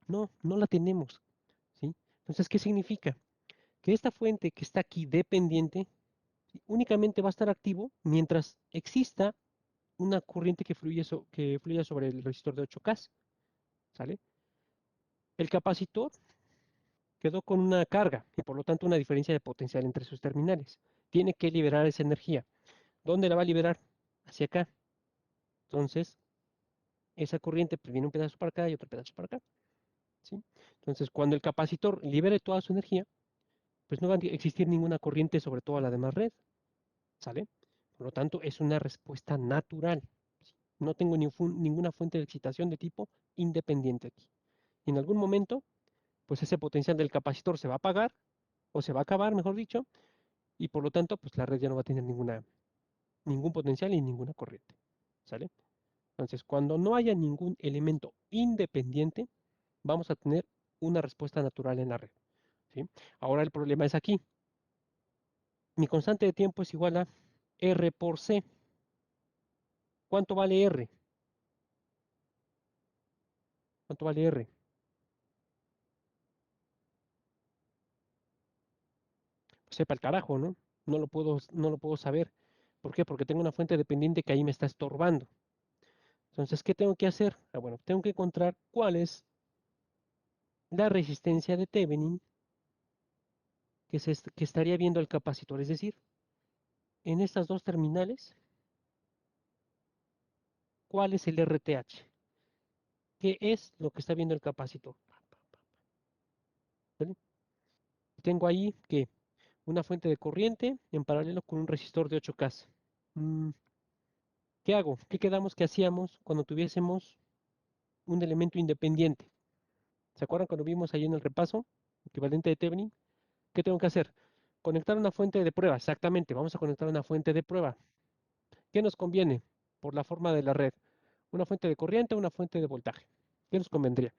No, no la tenemos. ¿Sí? Entonces, ¿qué significa? Que esta fuente que está aquí dependiente, ¿sí? Únicamente va a estar activo mientras exista una corriente que fluya sobre el resistor de 8K. ¿Sale? El capacitor quedó con una carga y por lo tanto una diferencia de potencial entre sus terminales. Tiene que liberar esa energía. ¿Dónde la va a liberar? Hacia acá. Entonces, esa corriente pues, viene un pedazo para acá y otro pedazo para acá. ¿Sí? Entonces, cuando el capacitor libere toda su energía, pues no va a existir ninguna corriente sobre toda la demás red. ¿Sale? Por lo tanto, es una respuesta natural. ¿Sí? No tengo ninguna fuente de excitación de tipo independiente aquí. Y en algún momento, pues ese potencial del capacitor se va a apagar, o se va a acabar, mejor dicho, y por lo tanto, pues la red ya no va a tener ningún potencial y ninguna corriente. ¿Sale? Entonces, cuando no haya ningún elemento independiente, vamos a tener una respuesta natural en la red. ¿Sí? Ahora el problema es aquí. Mi constante de tiempo es igual a R por C. ¿Cuánto vale R? ¿Cuánto vale R? Pues sepa el carajo, ¿no? No lo puedo saber. ¿Por qué? Porque tengo una fuente dependiente que ahí me está estorbando. Entonces, ¿qué tengo que hacer? Bueno, tengo que encontrar cuál es la resistencia de Thevenin que estaría viendo el capacitor. Es decir, en estas dos terminales, ¿cuál es el RTH? ¿Qué es lo que está viendo el capacitor? ¿Vale? Tengo ahí que una fuente de corriente en paralelo con un resistor de 8K. Mm, ¿Qué hago? ¿Qué quedamos que hacíamos cuando tuviésemos un elemento independiente? ¿Se acuerdan cuando vimos ahí en el repaso? Equivalente de Thevenin. ¿Qué tengo que hacer? Conectar una fuente de prueba. Exactamente, vamos a conectar una fuente de prueba. ¿Qué nos conviene por la forma de la red? ¿Una fuente de corriente o una fuente de voltaje? ¿Qué nos convendría?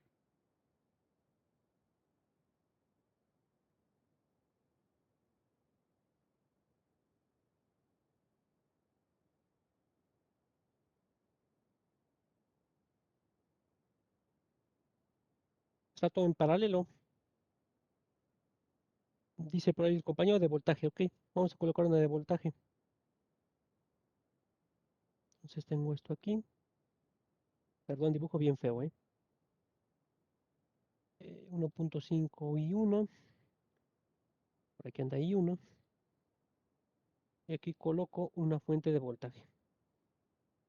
Está todo en paralelo. Dice por ahí el compañero de voltaje, ok. Vamos a colocar una de voltaje. Entonces tengo esto aquí. Perdón, dibujo bien feo, ¿eh? 1.5 y 1. Por aquí anda I 1. Y aquí coloco una fuente de voltaje.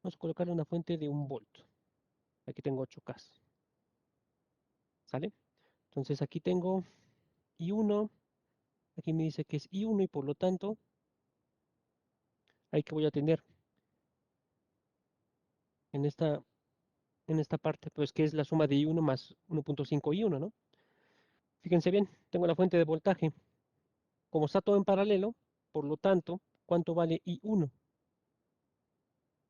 Vamos a colocarle una fuente de 1 volt. Aquí tengo 8K. ¿Sale? Entonces aquí tengo I1. Aquí me dice que es I1 y por lo tanto, ahí que voy a tener en esta parte, pues que es la suma de I1 más 1.5 I1, ¿no? Fíjense bien, tengo la fuente de voltaje. Como está todo en paralelo, por lo tanto, ¿cuánto vale I1?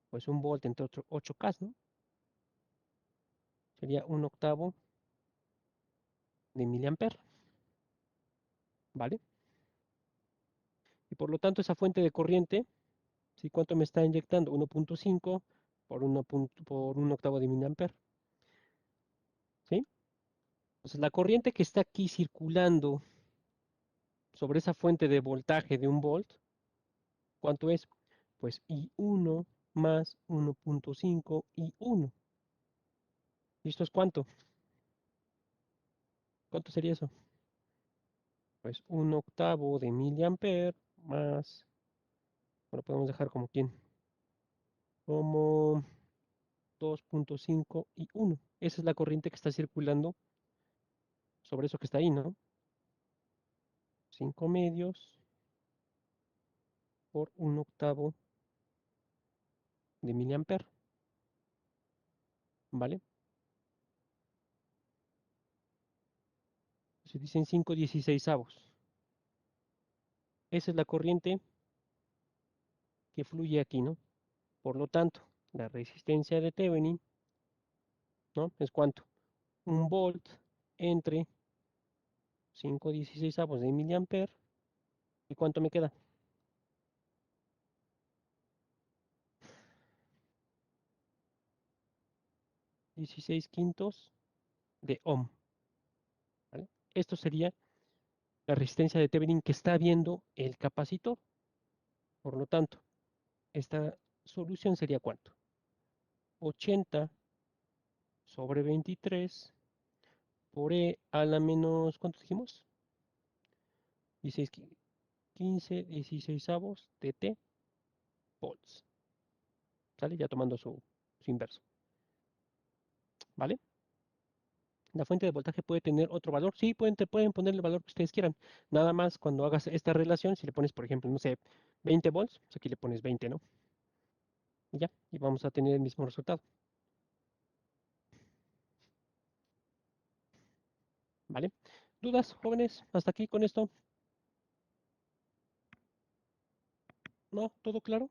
Pues 1 volt entre 8K, ¿no? Sería 1/8 de miliamper, ¿vale? Y por lo tanto, esa fuente de corriente, ¿sí? ¿Cuánto me está inyectando? 1.5 por 1/8 de miliamper, ¿sí? Entonces, la corriente que está aquí circulando sobre esa fuente de voltaje de 1 volt, ¿cuánto es? Pues I1 más 1.5 I1. ¿Y esto es cuánto? ¿Cuánto sería eso? Pues 1/8 de miliamper más, lo podemos dejar como quién, como 2.5 I1. Esa es la corriente que está circulando sobre eso que está ahí, ¿no? 5 medios por 1/8 de miliamper, ¿vale? Se dicen 5/16. Esa es la corriente que fluye aquí, ¿no? Por lo tanto, la resistencia de Thevenin, ¿no? ¿Es cuánto? 1 volt entre 5/16 de miliamper. ¿Y cuánto me queda? 16 quintos de ohm, ¿vale? Esto sería la resistencia de Thevenin que está viendo el capacitor. Por lo tanto, esta solución sería ¿cuánto? 80 sobre 23 por E a la menos, ¿cuánto dijimos? 16, 15, 16 de T volts. ¿Sale? Ya tomando su inverso. ¿Vale? La fuente de voltaje puede tener otro valor. Sí, pueden poner el valor que ustedes quieran. Nada más cuando hagas esta relación, si le pones, por ejemplo, no sé, 20 volts, pues aquí le pones 20, ¿no? Y ya, y vamos a tener el mismo resultado. ¿Vale? ¿Dudas, jóvenes? ¿Hasta aquí con esto? ¿No? ¿Todo claro?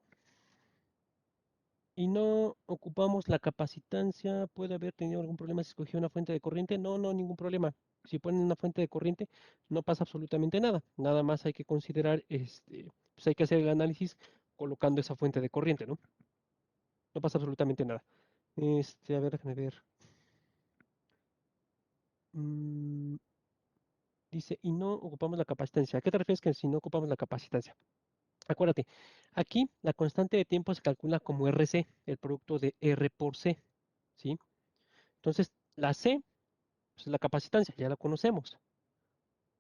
Y no ocupamos la capacitancia. ¿Puede haber tenido algún problema si escogió una fuente de corriente? No, no, ningún problema. Si ponen una fuente de corriente, no pasa absolutamente nada. Nada más hay que considerar, pues hay que hacer el análisis colocando esa fuente de corriente, ¿no? No pasa absolutamente nada. A ver, déjame ver. Mm, dice, y no ocupamos la capacitancia. ¿A qué te refieres que si no ocupamos la capacitancia? Acuérdate, aquí la constante de tiempo se calcula como RC, el producto de R por C, ¿sí? Entonces, la C, pues la capacitancia, ya la conocemos,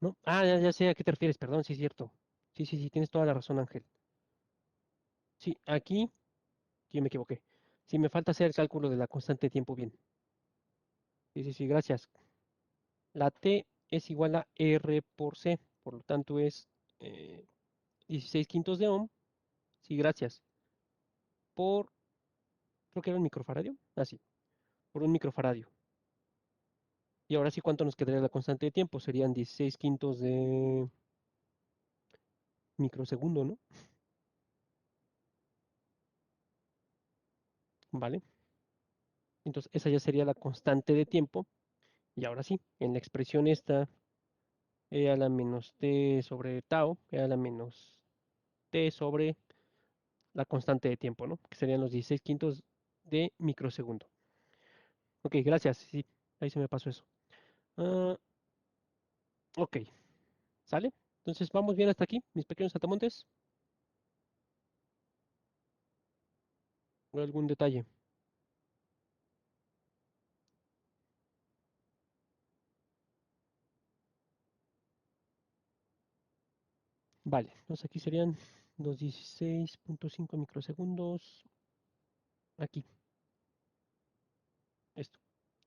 ¿no? Ah, ya sé a qué te refieres, perdón, sí es cierto. Sí, sí, sí, tienes toda la razón, Ángel. Sí, aquí, yo me equivoqué. Sí, me falta hacer el cálculo de la constante de tiempo bien. Sí, sí, sí, gracias. La T es igual a R por C, por lo tanto es 16 quintos de ohm, sí, gracias, por, creo que era un microfaradio, así, por un microfaradio. Y ahora sí, ¿cuánto nos quedaría la constante de tiempo? Serían 16 quintos de microsegundo, ¿no? ¿Vale? Entonces, esa ya sería la constante de tiempo. Y ahora sí, en la expresión esta, E a la menos T sobre tau, E a la menos T sobre la constante de tiempo, ¿no? Que serían los 16 quintos de microsegundo. Ok, gracias. Sí, ahí se me pasó eso. Ah, ok, ¿sale? Entonces, ¿vamos bien hasta aquí, mis pequeños saltamontes? ¿O algún detalle? Vale, entonces aquí serían los 16.5 microsegundos. Aquí, esto.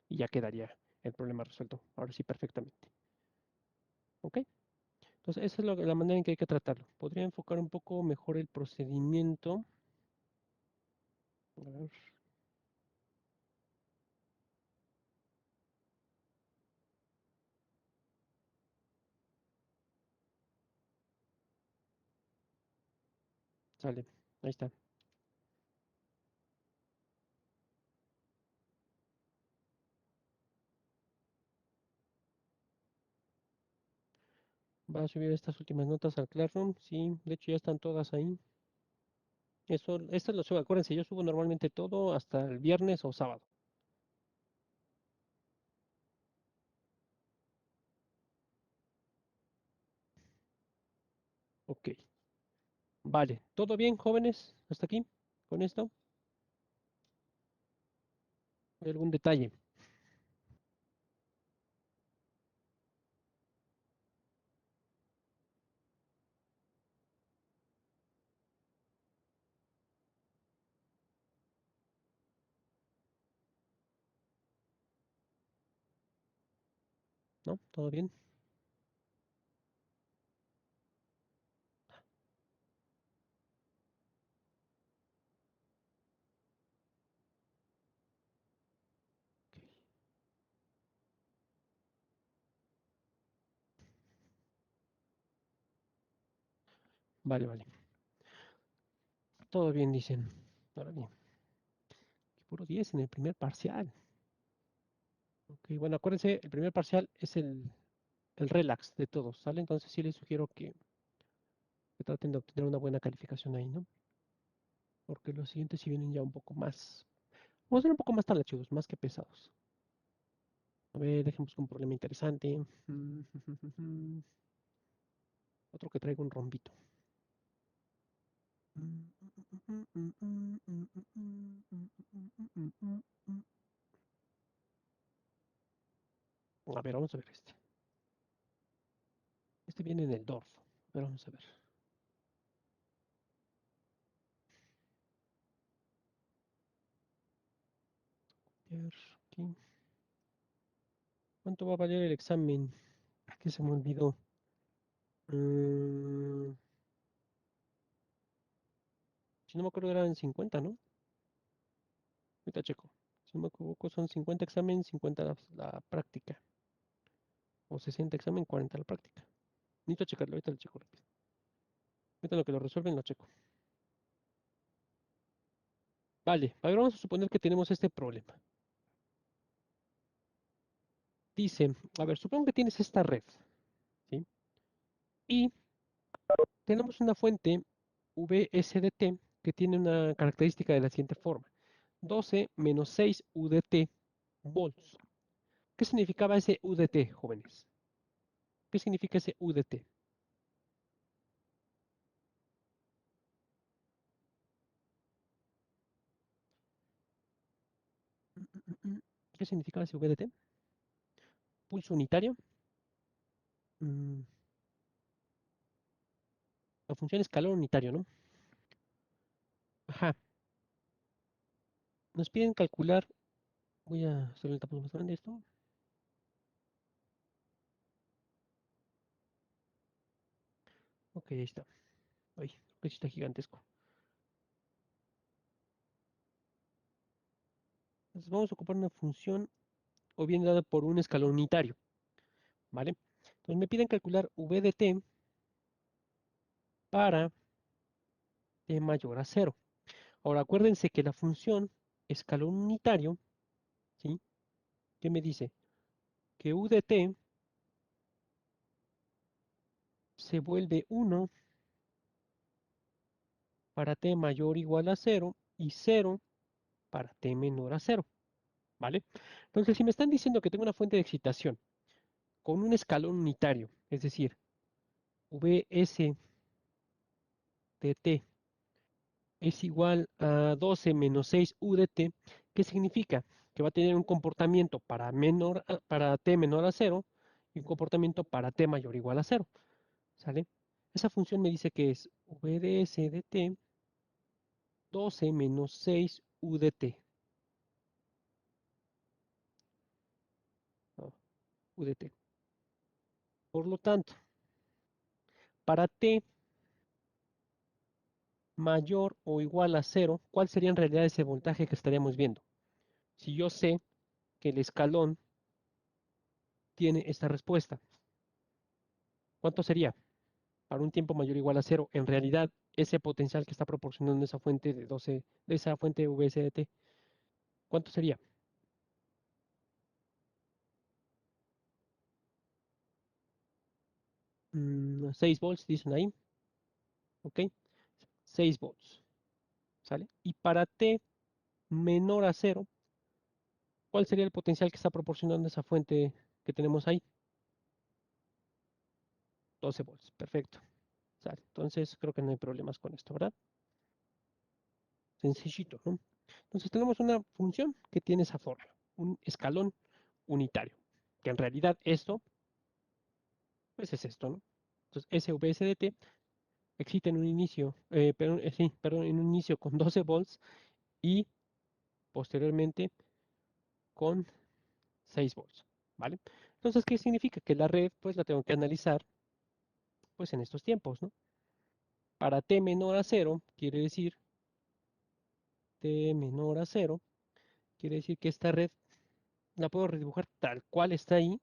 Y ya quedaría el problema resuelto. Ahora sí, perfectamente. ¿Ok? Entonces, esa es la manera en que hay que tratarlo. Podría enfocar un poco mejor el procedimiento. A ver, sale. Ahí está. Va a subir estas últimas notas al Classroom. Sí, de hecho ya están todas ahí. Eso, esto lo subo, acuérdense, yo subo normalmente todo hasta el viernes o sábado. Ok. Vale, ¿todo bien, jóvenes? ¿Hasta aquí? ¿Con esto? ¿Hay algún detalle? ¿No? ¿Todo bien? Ok. Vale, vale. Todo bien, dicen. Ahora bien. Que puro 10 en el primer parcial. Ok, bueno, acuérdense, el primer parcial es el relax de todos, ¿sale? Entonces sí les sugiero que traten de obtener una buena calificación ahí, ¿no? Porque los siguientes sí vienen ya un poco más, vamos a ser un poco más talachudos, más que pesados. A ver, dejemos un problema interesante. Otro que traiga un rombito. A ver, vamos a ver este. Este viene en el Dorf. A ver, vamos a ver. Aquí. ¿Cuánto va a valer el examen? Que se me olvidó. Mm, si no me acuerdo eran 50, ¿no? Ahorita checo. Si no me equivoco son 50 examen, 50 la práctica. O 60 examen, 40 la práctica. Necesito checarlo, ahorita lo checo rápido. Ahorita lo que lo resuelven lo checo. Vale, a ver, vamos a suponer que tenemos este problema. Dice, a ver, supongo que tienes esta red, ¿sí? Y tenemos una fuente VSDT que tiene una característica de la siguiente forma. 12 menos 6 UDT volts. ¿Qué significaba ese UDT, jóvenes? ¿Qué significa ese UDT? ¿Qué significaba ese VDT? Pulso unitario. Mm, la función es calor unitario, ¿no? Ajá. Nos piden calcular. Voy a hacer el tamaño más grande de esto. Ok, ahí está. Ay, creo que sí está gigantesco. Entonces vamos a ocupar una función o bien dada por un escalón unitario, ¿vale? Entonces me piden calcular v de t para t mayor a cero. Ahora acuérdense que la función escalón unitario, ¿sí? ¿Qué me dice? Que u de t se vuelve 1 para t mayor o igual a cero y cero para t menor a cero, ¿vale? Entonces, si me están diciendo que tengo una fuente de excitación con un escalón unitario, es decir, Vs de t es igual a 12 menos 6 u de t, ¿qué significa? Que va a tener un comportamiento para t menor a cero y un comportamiento para t mayor o igual a cero. ¿Sale? Esa función me dice que es v de s de t 12 menos 6 u de t. No, u de t. Por lo tanto, para t mayor o igual a cero, ¿cuál sería en realidad ese voltaje que estaríamos viendo? Si yo sé que el escalón tiene esta respuesta, ¿cuánto sería? Para un tiempo mayor o igual a cero, en realidad ese potencial que está proporcionando esa fuente de 12, de esa fuente VSDT, ¿cuánto sería? 6 volts, dicen ahí, ¿ok? 6 volts, ¿sale? Y para T menor a cero, ¿cuál sería el potencial que está proporcionando esa fuente que tenemos ahí? 12 volts, perfecto. ¿Sale? Entonces creo que no hay problemas con esto, ¿verdad? Sencillito, ¿no? Entonces tenemos una función que tiene esa forma, un escalón unitario, que en realidad esto, pues es esto, ¿no? Entonces SVSDT existe en un inicio, sí, perdón, en un inicio con 12 volts y posteriormente con 6 volts, ¿vale? Entonces, ¿qué significa? Que la red, pues la tengo que analizar, pues en estos tiempos, ¿no? Para t menor a cero, quiere decir, t menor a cero, quiere decir que esta red la puedo redibujar tal cual está ahí.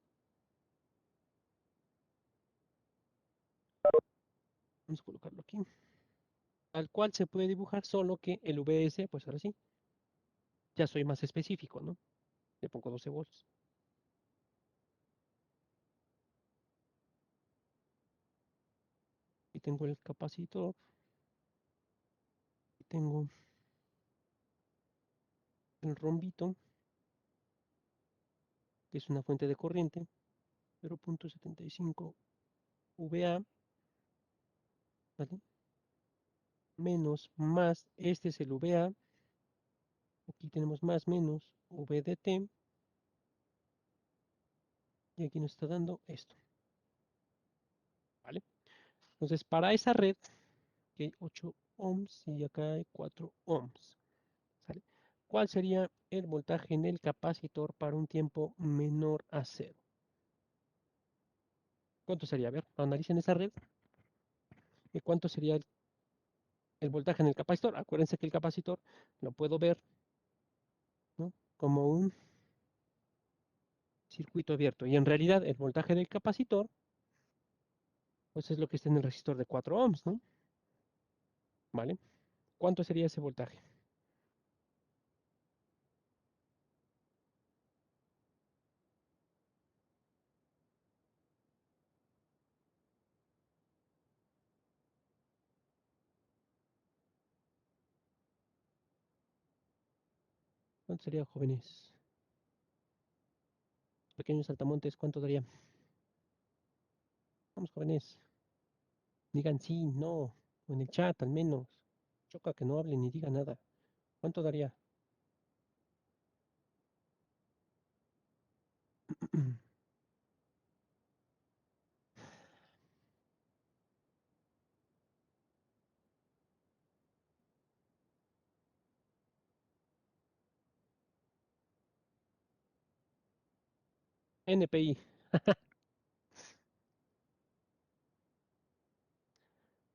Vamos a colocarlo aquí. Tal cual se puede dibujar, solo que el VS, pues ahora sí, ya soy más específico, ¿no? Le pongo 12 volts. Y tengo el capacitor, y tengo el rombito, que es una fuente de corriente, 0.75 VA, ¿vale? Menos, más, este es el VA, aquí tenemos más, menos, VDT, y aquí nos está dando esto, ¿vale? Entonces, para esa red, que hay 8 ohms y acá hay 4 ohms, ¿sale? ¿Cuál sería el voltaje en el capacitor para un tiempo menor a cero? ¿Cuánto sería? A ver, analicen esa red. ¿Y cuánto sería el voltaje en el capacitor? Acuérdense que el capacitor lo puedo ver, ¿no? Como un circuito abierto. Y en realidad el voltaje del capacitor, pues es lo que está en el resistor de 4 ohms, ¿no? ¿Vale? ¿Cuánto sería ese voltaje? ¿Cuánto sería, jóvenes? Pequeños saltamontes, ¿cuánto daría? Vamos, jóvenes. Digan sí, no. O en el chat, al menos. Choca que no hablen ni digan nada. ¿Cuánto daría? NPI.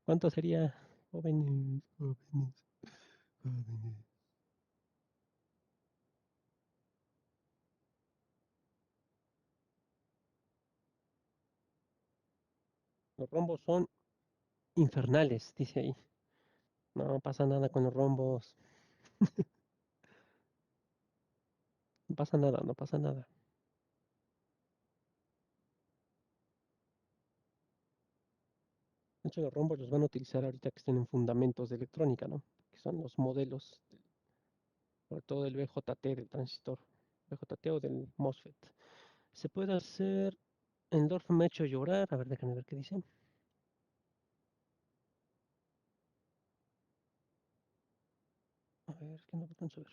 ¿Cuánto sería, jóvenes? Jóvenes, jóvenes. Los rombos son infernales, dice ahí. No pasa nada con los rombos. No pasa nada, no pasa nada. De hecho, los rombos los van a utilizar ahorita que estén en fundamentos de electrónica, ¿no? Que son los modelos, sobre todo del BJT, del transistor. BJT o del MOSFET. Se puede hacer. El Dorf me ha hecho llorar. A ver, déjame ver qué dice. ver, que no alcanzo a ver.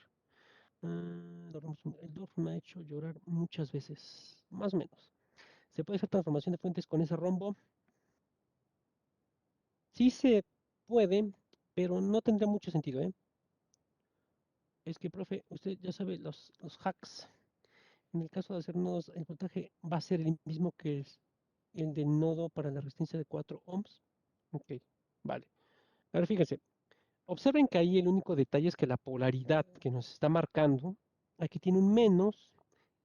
El Dorf me ha hecho llorar muchas veces, más o menos. ¿Se puede hacer transformación de fuentes con ese rombo? Sí se puede, pero no tendría mucho sentido, ¿eh? Es que, profe, usted ya sabe los hacks. En el caso de hacer nodos, el voltaje va a ser el mismo que el del nodo para la resistencia de 4 ohms. Ok, vale. Ahora fíjense, observen que ahí el único detalle es que la polaridad que nos está marcando, aquí tiene un menos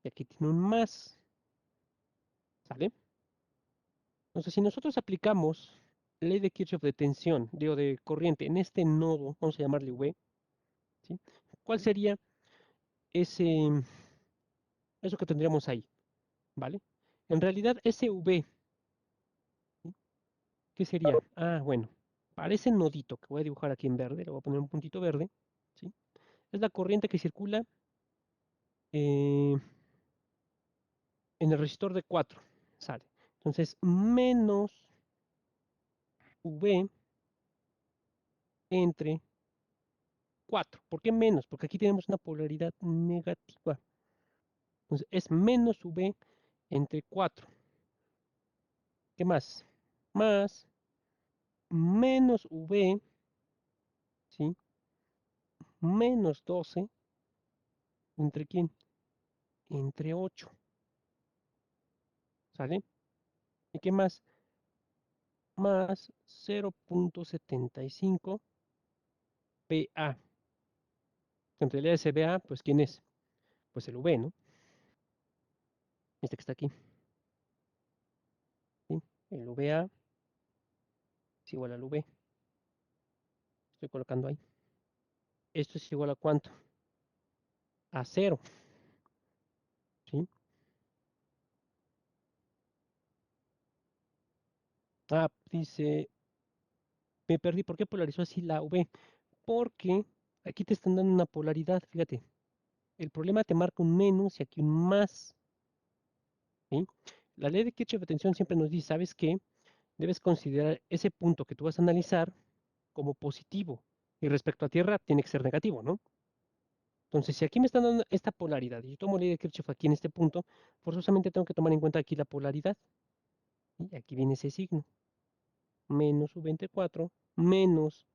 y aquí tiene un más, ¿sale? Entonces, si nosotros aplicamos ley de Kirchhoff de tensión, digo, de corriente en este nodo, vamos a llamarle V, ¿sí? ¿Cuál sería ese, eso que tendríamos ahí, ¿vale? En realidad, ese V, ¿sí? ¿Qué sería? Ah, bueno, para ese nodito que voy a dibujar aquí en verde, le voy a poner un puntito verde, ¿sí? Es la corriente que circula eh, en el resistor de 4, ¿sale? Entonces, menos V entre 4. ¿Por qué menos? Porque aquí tenemos una polaridad negativa. Entonces, es menos V entre 4. ¿Qué más? Más menos V, ¿sí? Menos 12, ¿entre quién? Entre 8, ¿sale? ¿Y qué más? Más 0.75 PA. En realidad ese BA, pues ¿quién es? Pues el V, ¿no? Este que está aquí, ¿sí? El VA es igual al V. Estoy colocando ahí. Esto es igual a ¿cuánto? A 0, ¿sí? Ah, dice, me perdí. ¿Por qué polarizó así la V? Porque aquí te están dando una polaridad, fíjate. El problema te marca un menos y aquí un más, ¿sí? La ley de Kirchhoff de tensión siempre nos dice, ¿sabes qué? Debes considerar ese punto que tú vas a analizar como positivo. Y respecto a tierra, tiene que ser negativo, ¿no? Entonces, si aquí me están dando esta polaridad y yo tomo la ley de Kirchhoff aquí en este punto, forzosamente tengo que tomar en cuenta aquí la polaridad. Y aquí viene ese signo. Menos V entre 4, menos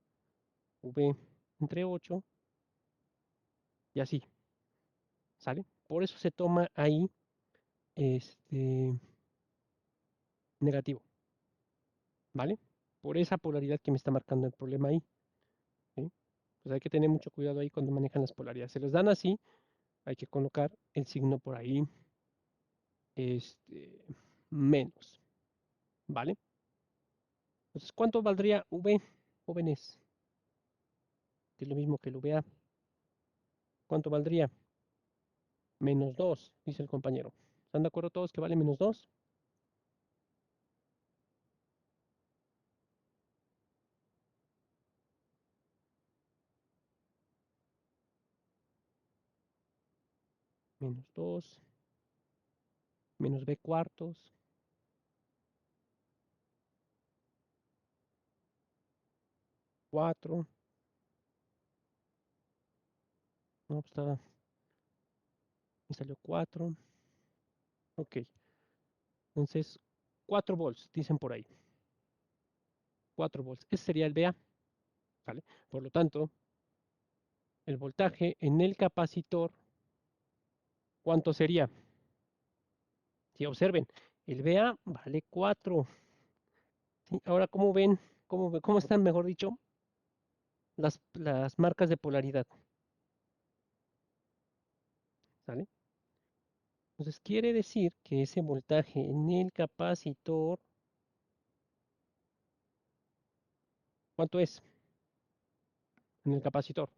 V entre 8, y así, ¿sale? Por eso se toma ahí este negativo, ¿vale? Por esa polaridad que me está marcando el problema ahí, ¿sí? Pues hay que tener mucho cuidado ahí cuando manejan las polaridades. Se los dan así, hay que colocar el signo por ahí, menos, ¿vale? Entonces, ¿cuánto valdría V, jóvenes? Que es lo mismo que el VA. ¿Cuánto valdría? Menos 2, dice el compañero. ¿Están de acuerdo todos que vale menos 2? Menos 2, menos B cuartos, 4. No, pues estaba, me salió 4. Ok, entonces 4 volts, dicen por ahí. 4 volts. Ese sería el VA, ¿vale? Por lo tanto, el voltaje en el capacitor, ¿cuánto sería? Si observen, el VA vale 4. ¿Sí? Ahora, ¿cómo ven? ¿Cómo están, mejor dicho, las marcas de polaridad? ¿Sale? Entonces quiere decir que ese voltaje en el capacitor, ¿cuánto es? En el capacitor,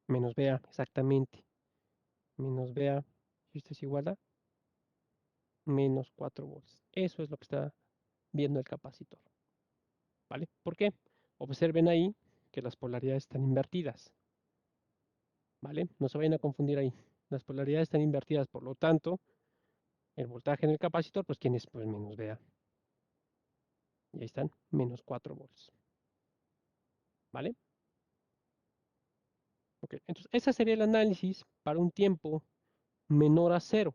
menos VA, exactamente. Menos VA, y esto es igual a menos 4 volts. Eso es lo que está viendo el capacitor, ¿vale? ¿Por qué? Observen ahí que las polaridades están invertidas, ¿vale? No se vayan a confundir ahí. Las polaridades están invertidas, por lo tanto, el voltaje en el capacitor, pues ¿quién es? Pues menos VA. Y ahí están, menos 4 volts. ¿Vale? Ok, entonces ese sería el análisis para un tiempo menor a cero.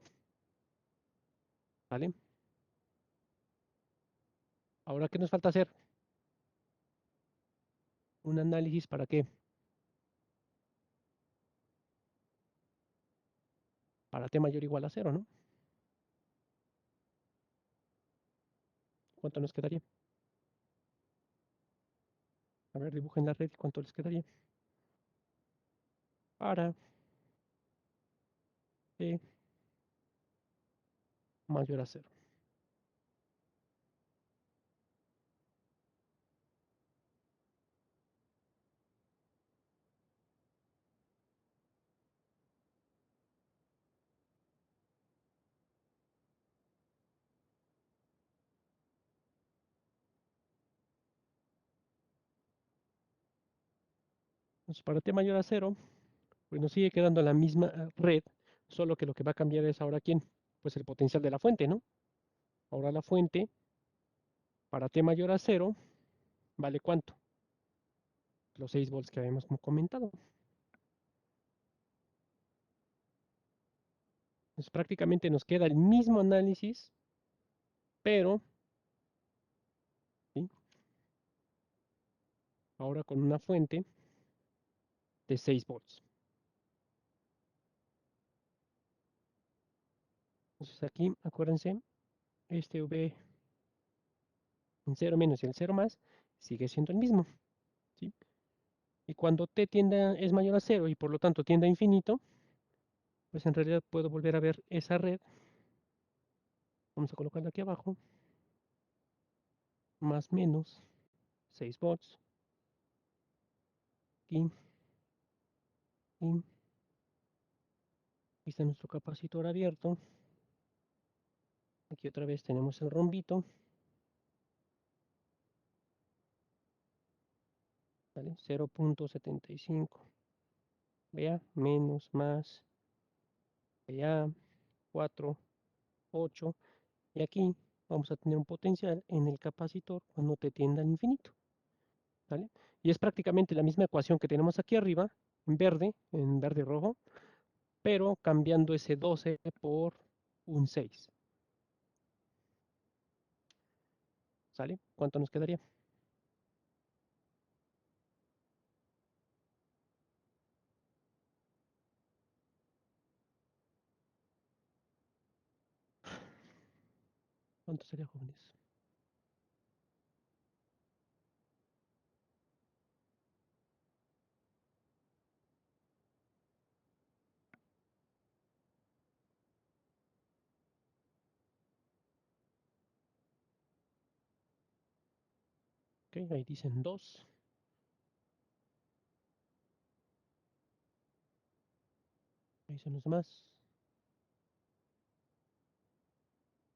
¿Vale? Ahora, ¿qué nos falta hacer? Un análisis para qué? Para t mayor o igual a cero, ¿no? ¿Cuánto nos quedaría? A ver, dibujen la red, ¿cuánto les quedaría? Para t mayor a cero. Entonces, para t mayor a cero, pues nos sigue quedando la misma red, solo que lo que va a cambiar es ahora quién, pues el potencial de la fuente, ¿no? Ahora la fuente, para t mayor a cero, ¿vale cuánto? Los 6 volts que habíamos comentado. Entonces prácticamente nos queda el mismo análisis, pero ¿sí? Ahora con una fuente de 6 volts. Entonces aquí, acuérdense, este V en 0 menos y el 0 más sigue siendo el mismo, ¿sí? Y cuando t es mayor a 0 y por lo tanto tiende a infinito, pues en realidad puedo volver a ver esa red. Vamos a colocarla aquí abajo, más menos 6 volts, aquí, aquí está nuestro capacitor abierto, aquí otra vez tenemos el rombito, ¿vale? 0.75, vea, menos, más, vea, 4, 8, y aquí vamos a tener un potencial en el capacitor cuando te tienda al infinito, ¿vale? Y es prácticamente la misma ecuación que tenemos aquí arriba, en verde y rojo, pero cambiando ese 12 por un 6, ¿sale? ¿Cuánto nos quedaría? ¿Cuánto sería, jóvenes? Ok, ahí dicen 2, ahí son los demás,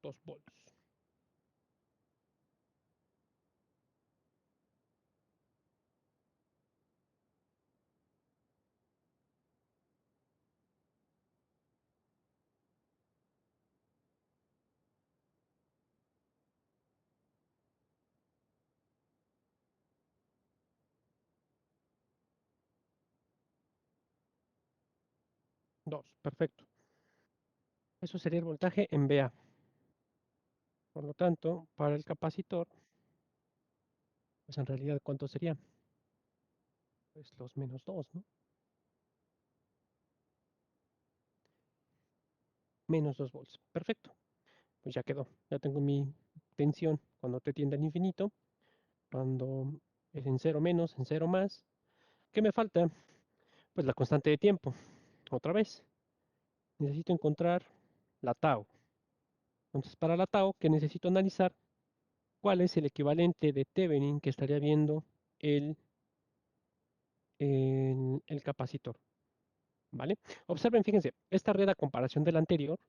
2 volts, 2, perfecto. Eso sería el voltaje en VA. Por lo tanto, para el capacitor, pues en realidad, ¿cuánto sería? Pues los menos 2, ¿no? Menos 2 volts. Perfecto. Pues ya quedó. Ya tengo mi tensión cuando te tiende al infinito, cuando es en 0 menos, en 0 más. ¿Qué me falta? Pues la constante de tiempo. Otra vez. Necesito encontrar la tau. Entonces, para la tau, que necesito analizar cuál es el equivalente de Thevenin que estaría viendo el, el capacitor. ¿Vale? Observen, fíjense, esta red a comparación de la anterior,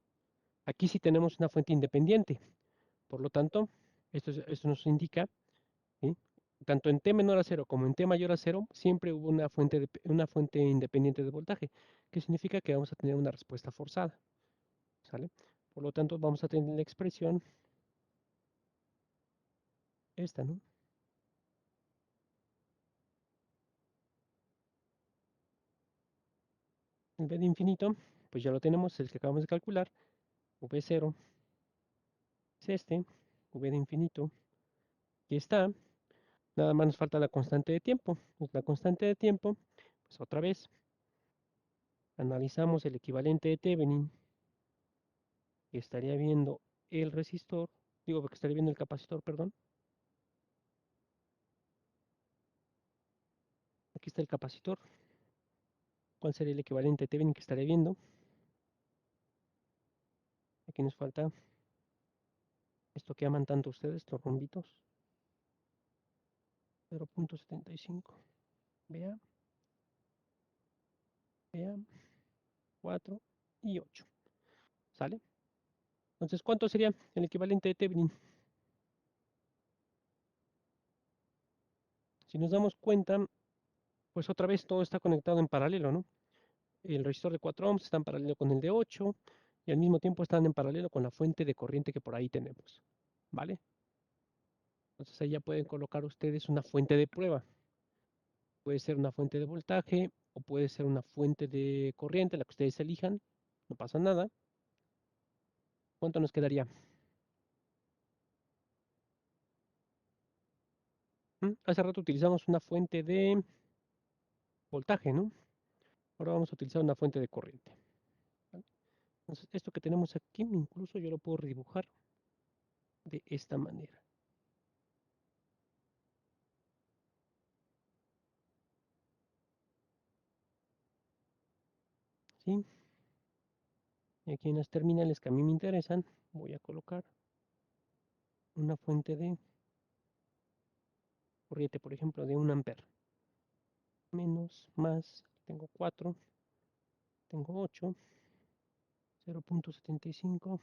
aquí sí tenemos una fuente independiente. Por lo tanto, esto nos indica, ¿sí? Tanto en T menor a cero como en T mayor a cero, siempre hubo una fuente independiente de voltaje, que significa que vamos a tener una respuesta forzada. ¿Sale? Por lo tanto, vamos a tener la expresión esta, ¿no? El V de infinito, pues ya lo tenemos, el que acabamos de calcular. V0 es este, V de infinito, aquí está. Nada más nos falta la constante de tiempo. Pues la constante de tiempo, pues otra vez, analizamos el equivalente de Thevenin, que estaría viendo el resistor, digo, porque estaría viendo el capacitor, perdón. Aquí está el capacitor. ¿Cuál sería el equivalente de Thevenin que estaría viendo? Aquí nos falta esto que aman tanto ustedes, estos rombitos. 0.75. Vea, vea, 4 y 8. ¿Sale? Entonces, ¿cuánto sería el equivalente de Thevenin? Si nos damos cuenta, pues otra vez todo está conectado en paralelo, ¿no? El resistor de 4 ohms está en paralelo con el de 8 y al mismo tiempo están en paralelo con la fuente de corriente que por ahí tenemos. ¿Vale? Entonces ahí ya pueden colocar ustedes una fuente de prueba. Puede ser una fuente de voltaje o puede ser una fuente de corriente, la que ustedes elijan. No pasa nada. ¿Cuánto nos quedaría? Hace rato utilizamos una fuente de voltaje, ¿no? Ahora vamos a utilizar una fuente de corriente. ¿Vale? Entonces, esto que tenemos aquí, incluso yo lo puedo dibujar de esta manera. ¿Sí? Y aquí en las terminales que a mí me interesan, voy a colocar una fuente de corriente, por ejemplo, de 1 amper. Menos, más, tengo 4, tengo 8, 0.75.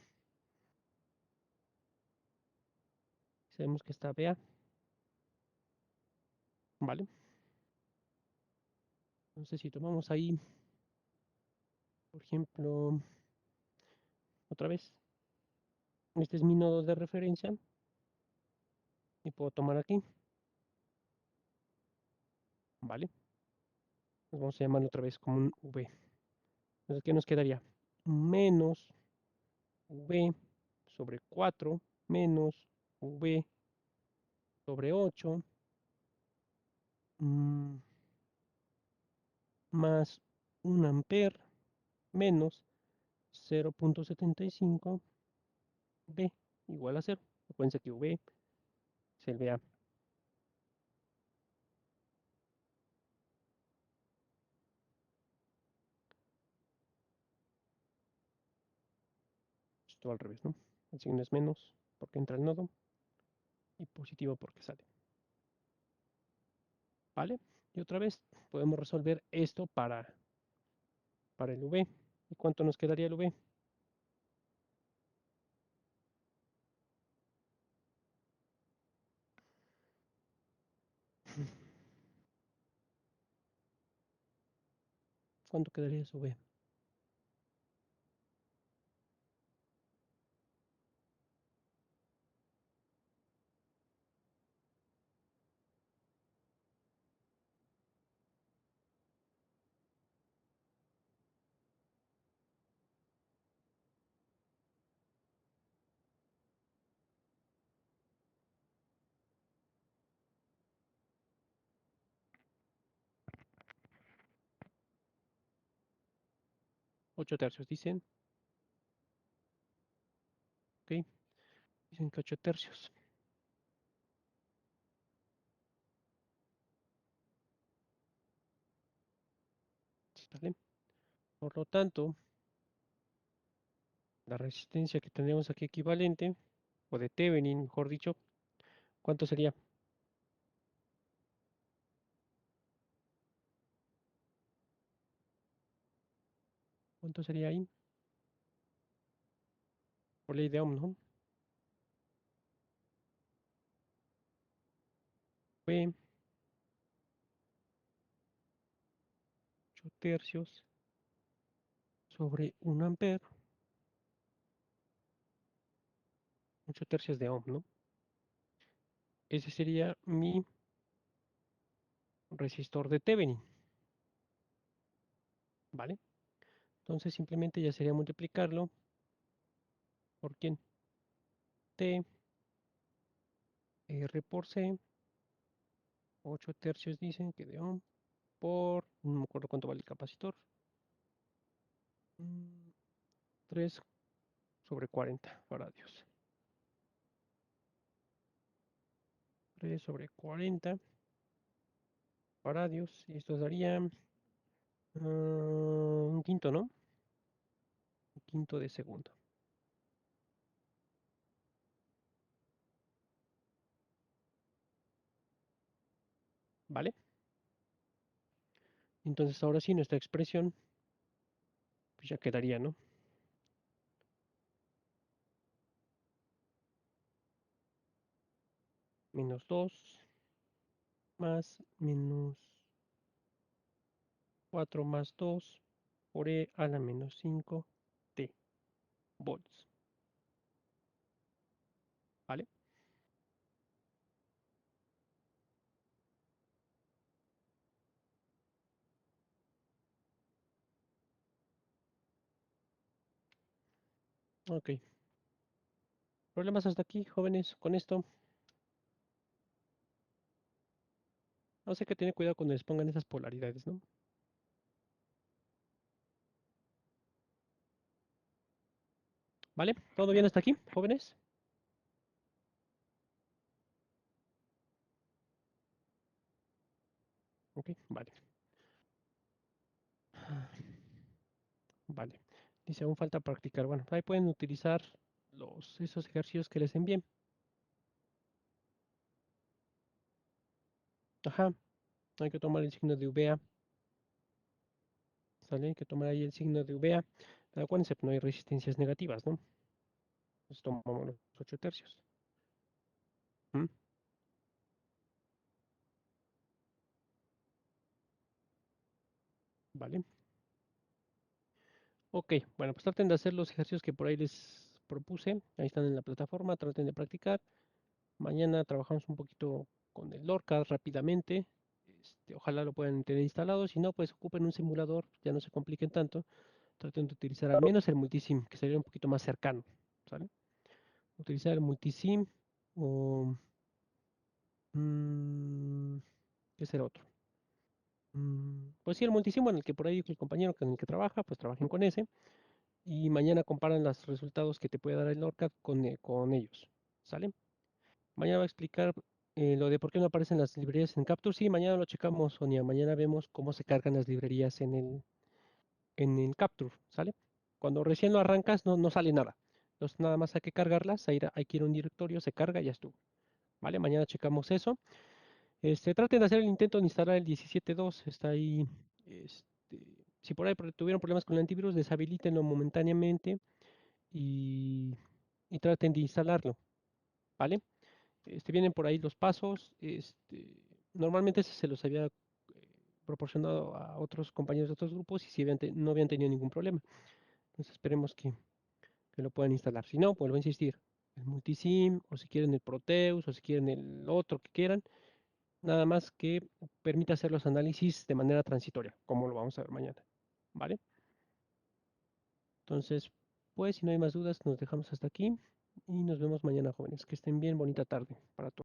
Sabemos que está VA, ¿vale? Entonces, si tomamos ahí, por ejemplo, otra vez, este es mi nodo de referencia y puedo tomar aquí, ¿vale? Pues vamos a llamarlo otra vez como un V. Entonces, ¿qué nos quedaría? Menos V sobre 4 menos V sobre 8 más 1 amper menos 0.75 V igual a 0. Acuérdense que V es el VA. Esto al revés, ¿no? El signo es menos porque entra el nodo y positivo porque sale. ¿Vale? Y otra vez podemos resolver esto para el V. ¿Y cuánto nos quedaría el V? ¿Cuánto quedaría su V? 8 tercios, dicen. Ok, dicen que 8 tercios. ¿Vale? Por lo tanto, la resistencia que tenemos aquí equivalente, o de Thevenin, mejor dicho, ¿cuánto sería? ¿Cuánto sería ahí? Por ley de Ohm, ¿no? V 8 tercios sobre 1 amper, 8 tercios de Ohm, ¿no? ese sería mi resistor de Thevenin, ¿vale? Entonces simplemente ya sería multiplicarlo por quién, T, R por C, 8 tercios dicen que de ohm, por, no me acuerdo cuánto vale el capacitor, 3 sobre 40 faradios. 3 sobre 40 faradios, y esto daría un quinto, ¿no? Un quinto de segundo, ¿vale? Entonces ahora sí nuestra expresión pues ya quedaría, ¿no? Menos 2 más menos 4 más 2 por E a la menos 5 T volts, ¿vale? Ok. ¿Problemas hasta aquí, jóvenes, con esto? No sé, que tener cuidado cuando les pongan esas polaridades, ¿no? ¿Vale? ¿Todo bien hasta aquí, jóvenes? Ok, vale. Vale. Dice, aún falta practicar. Bueno, ahí pueden utilizar esos ejercicios que les envíen. Ajá. Hay que tomar el signo de UVA. ¿Sale? Hay que tomar ahí el signo de UVA. Pero acuérdense que no hay resistencias negativas, ¿no? Entonces tomamos los 8 tercios. ¿Mm? Vale. Ok, bueno, pues traten de hacer los ejercicios que por ahí les propuse. Ahí están en la plataforma, traten de practicar. Mañana trabajamos un poquito con el LORCAD rápidamente. Ojalá lo puedan tener instalado. Si no, pues ocupen un simulador, ya no se compliquen tanto. Traten de utilizar al menos el multisim, que sería un poquito más cercano, ¿sale? Utilizar el multisim o... ¿qué será otro? Pues sí, el multisim en el que por ahí el compañero con el que trabaja, pues trabajen con ese. Y mañana comparan los resultados que te puede dar el LORCAD con ellos, ¿sale? Mañana va a explicar lo de por qué no aparecen las librerías en Capture. Sí, mañana lo checamos, Sonia. Mañana vemos cómo se cargan las librerías en el Capture, ¿sale? Cuando recién lo arrancas no sale nada. Entonces nada más hay que cargarlas, hay que ir a un directorio, se carga y ya estuvo. ¿Vale? Mañana checamos eso. Traten de hacer el intento de instalar el 17.2. Está ahí. Si por ahí tuvieron problemas con el antivirus, deshabilítenlo momentáneamente y, y traten de instalarlo. ¿Vale? Vienen por ahí los pasos. Normalmente se los había proporcionado a otros compañeros de otros grupos y si no habían tenido ningún problema. Entonces esperemos que lo puedan instalar. Si no, vuelvo a insistir, el multisim, o si quieren el Proteus, o si quieren el otro que quieran, nada más que permita hacer los análisis de manera transitoria, como lo vamos a ver mañana. ¿Vale? Entonces, pues si no hay más dudas, nos dejamos hasta aquí y nos vemos mañana, jóvenes. Que estén bien, bonita tarde para todos.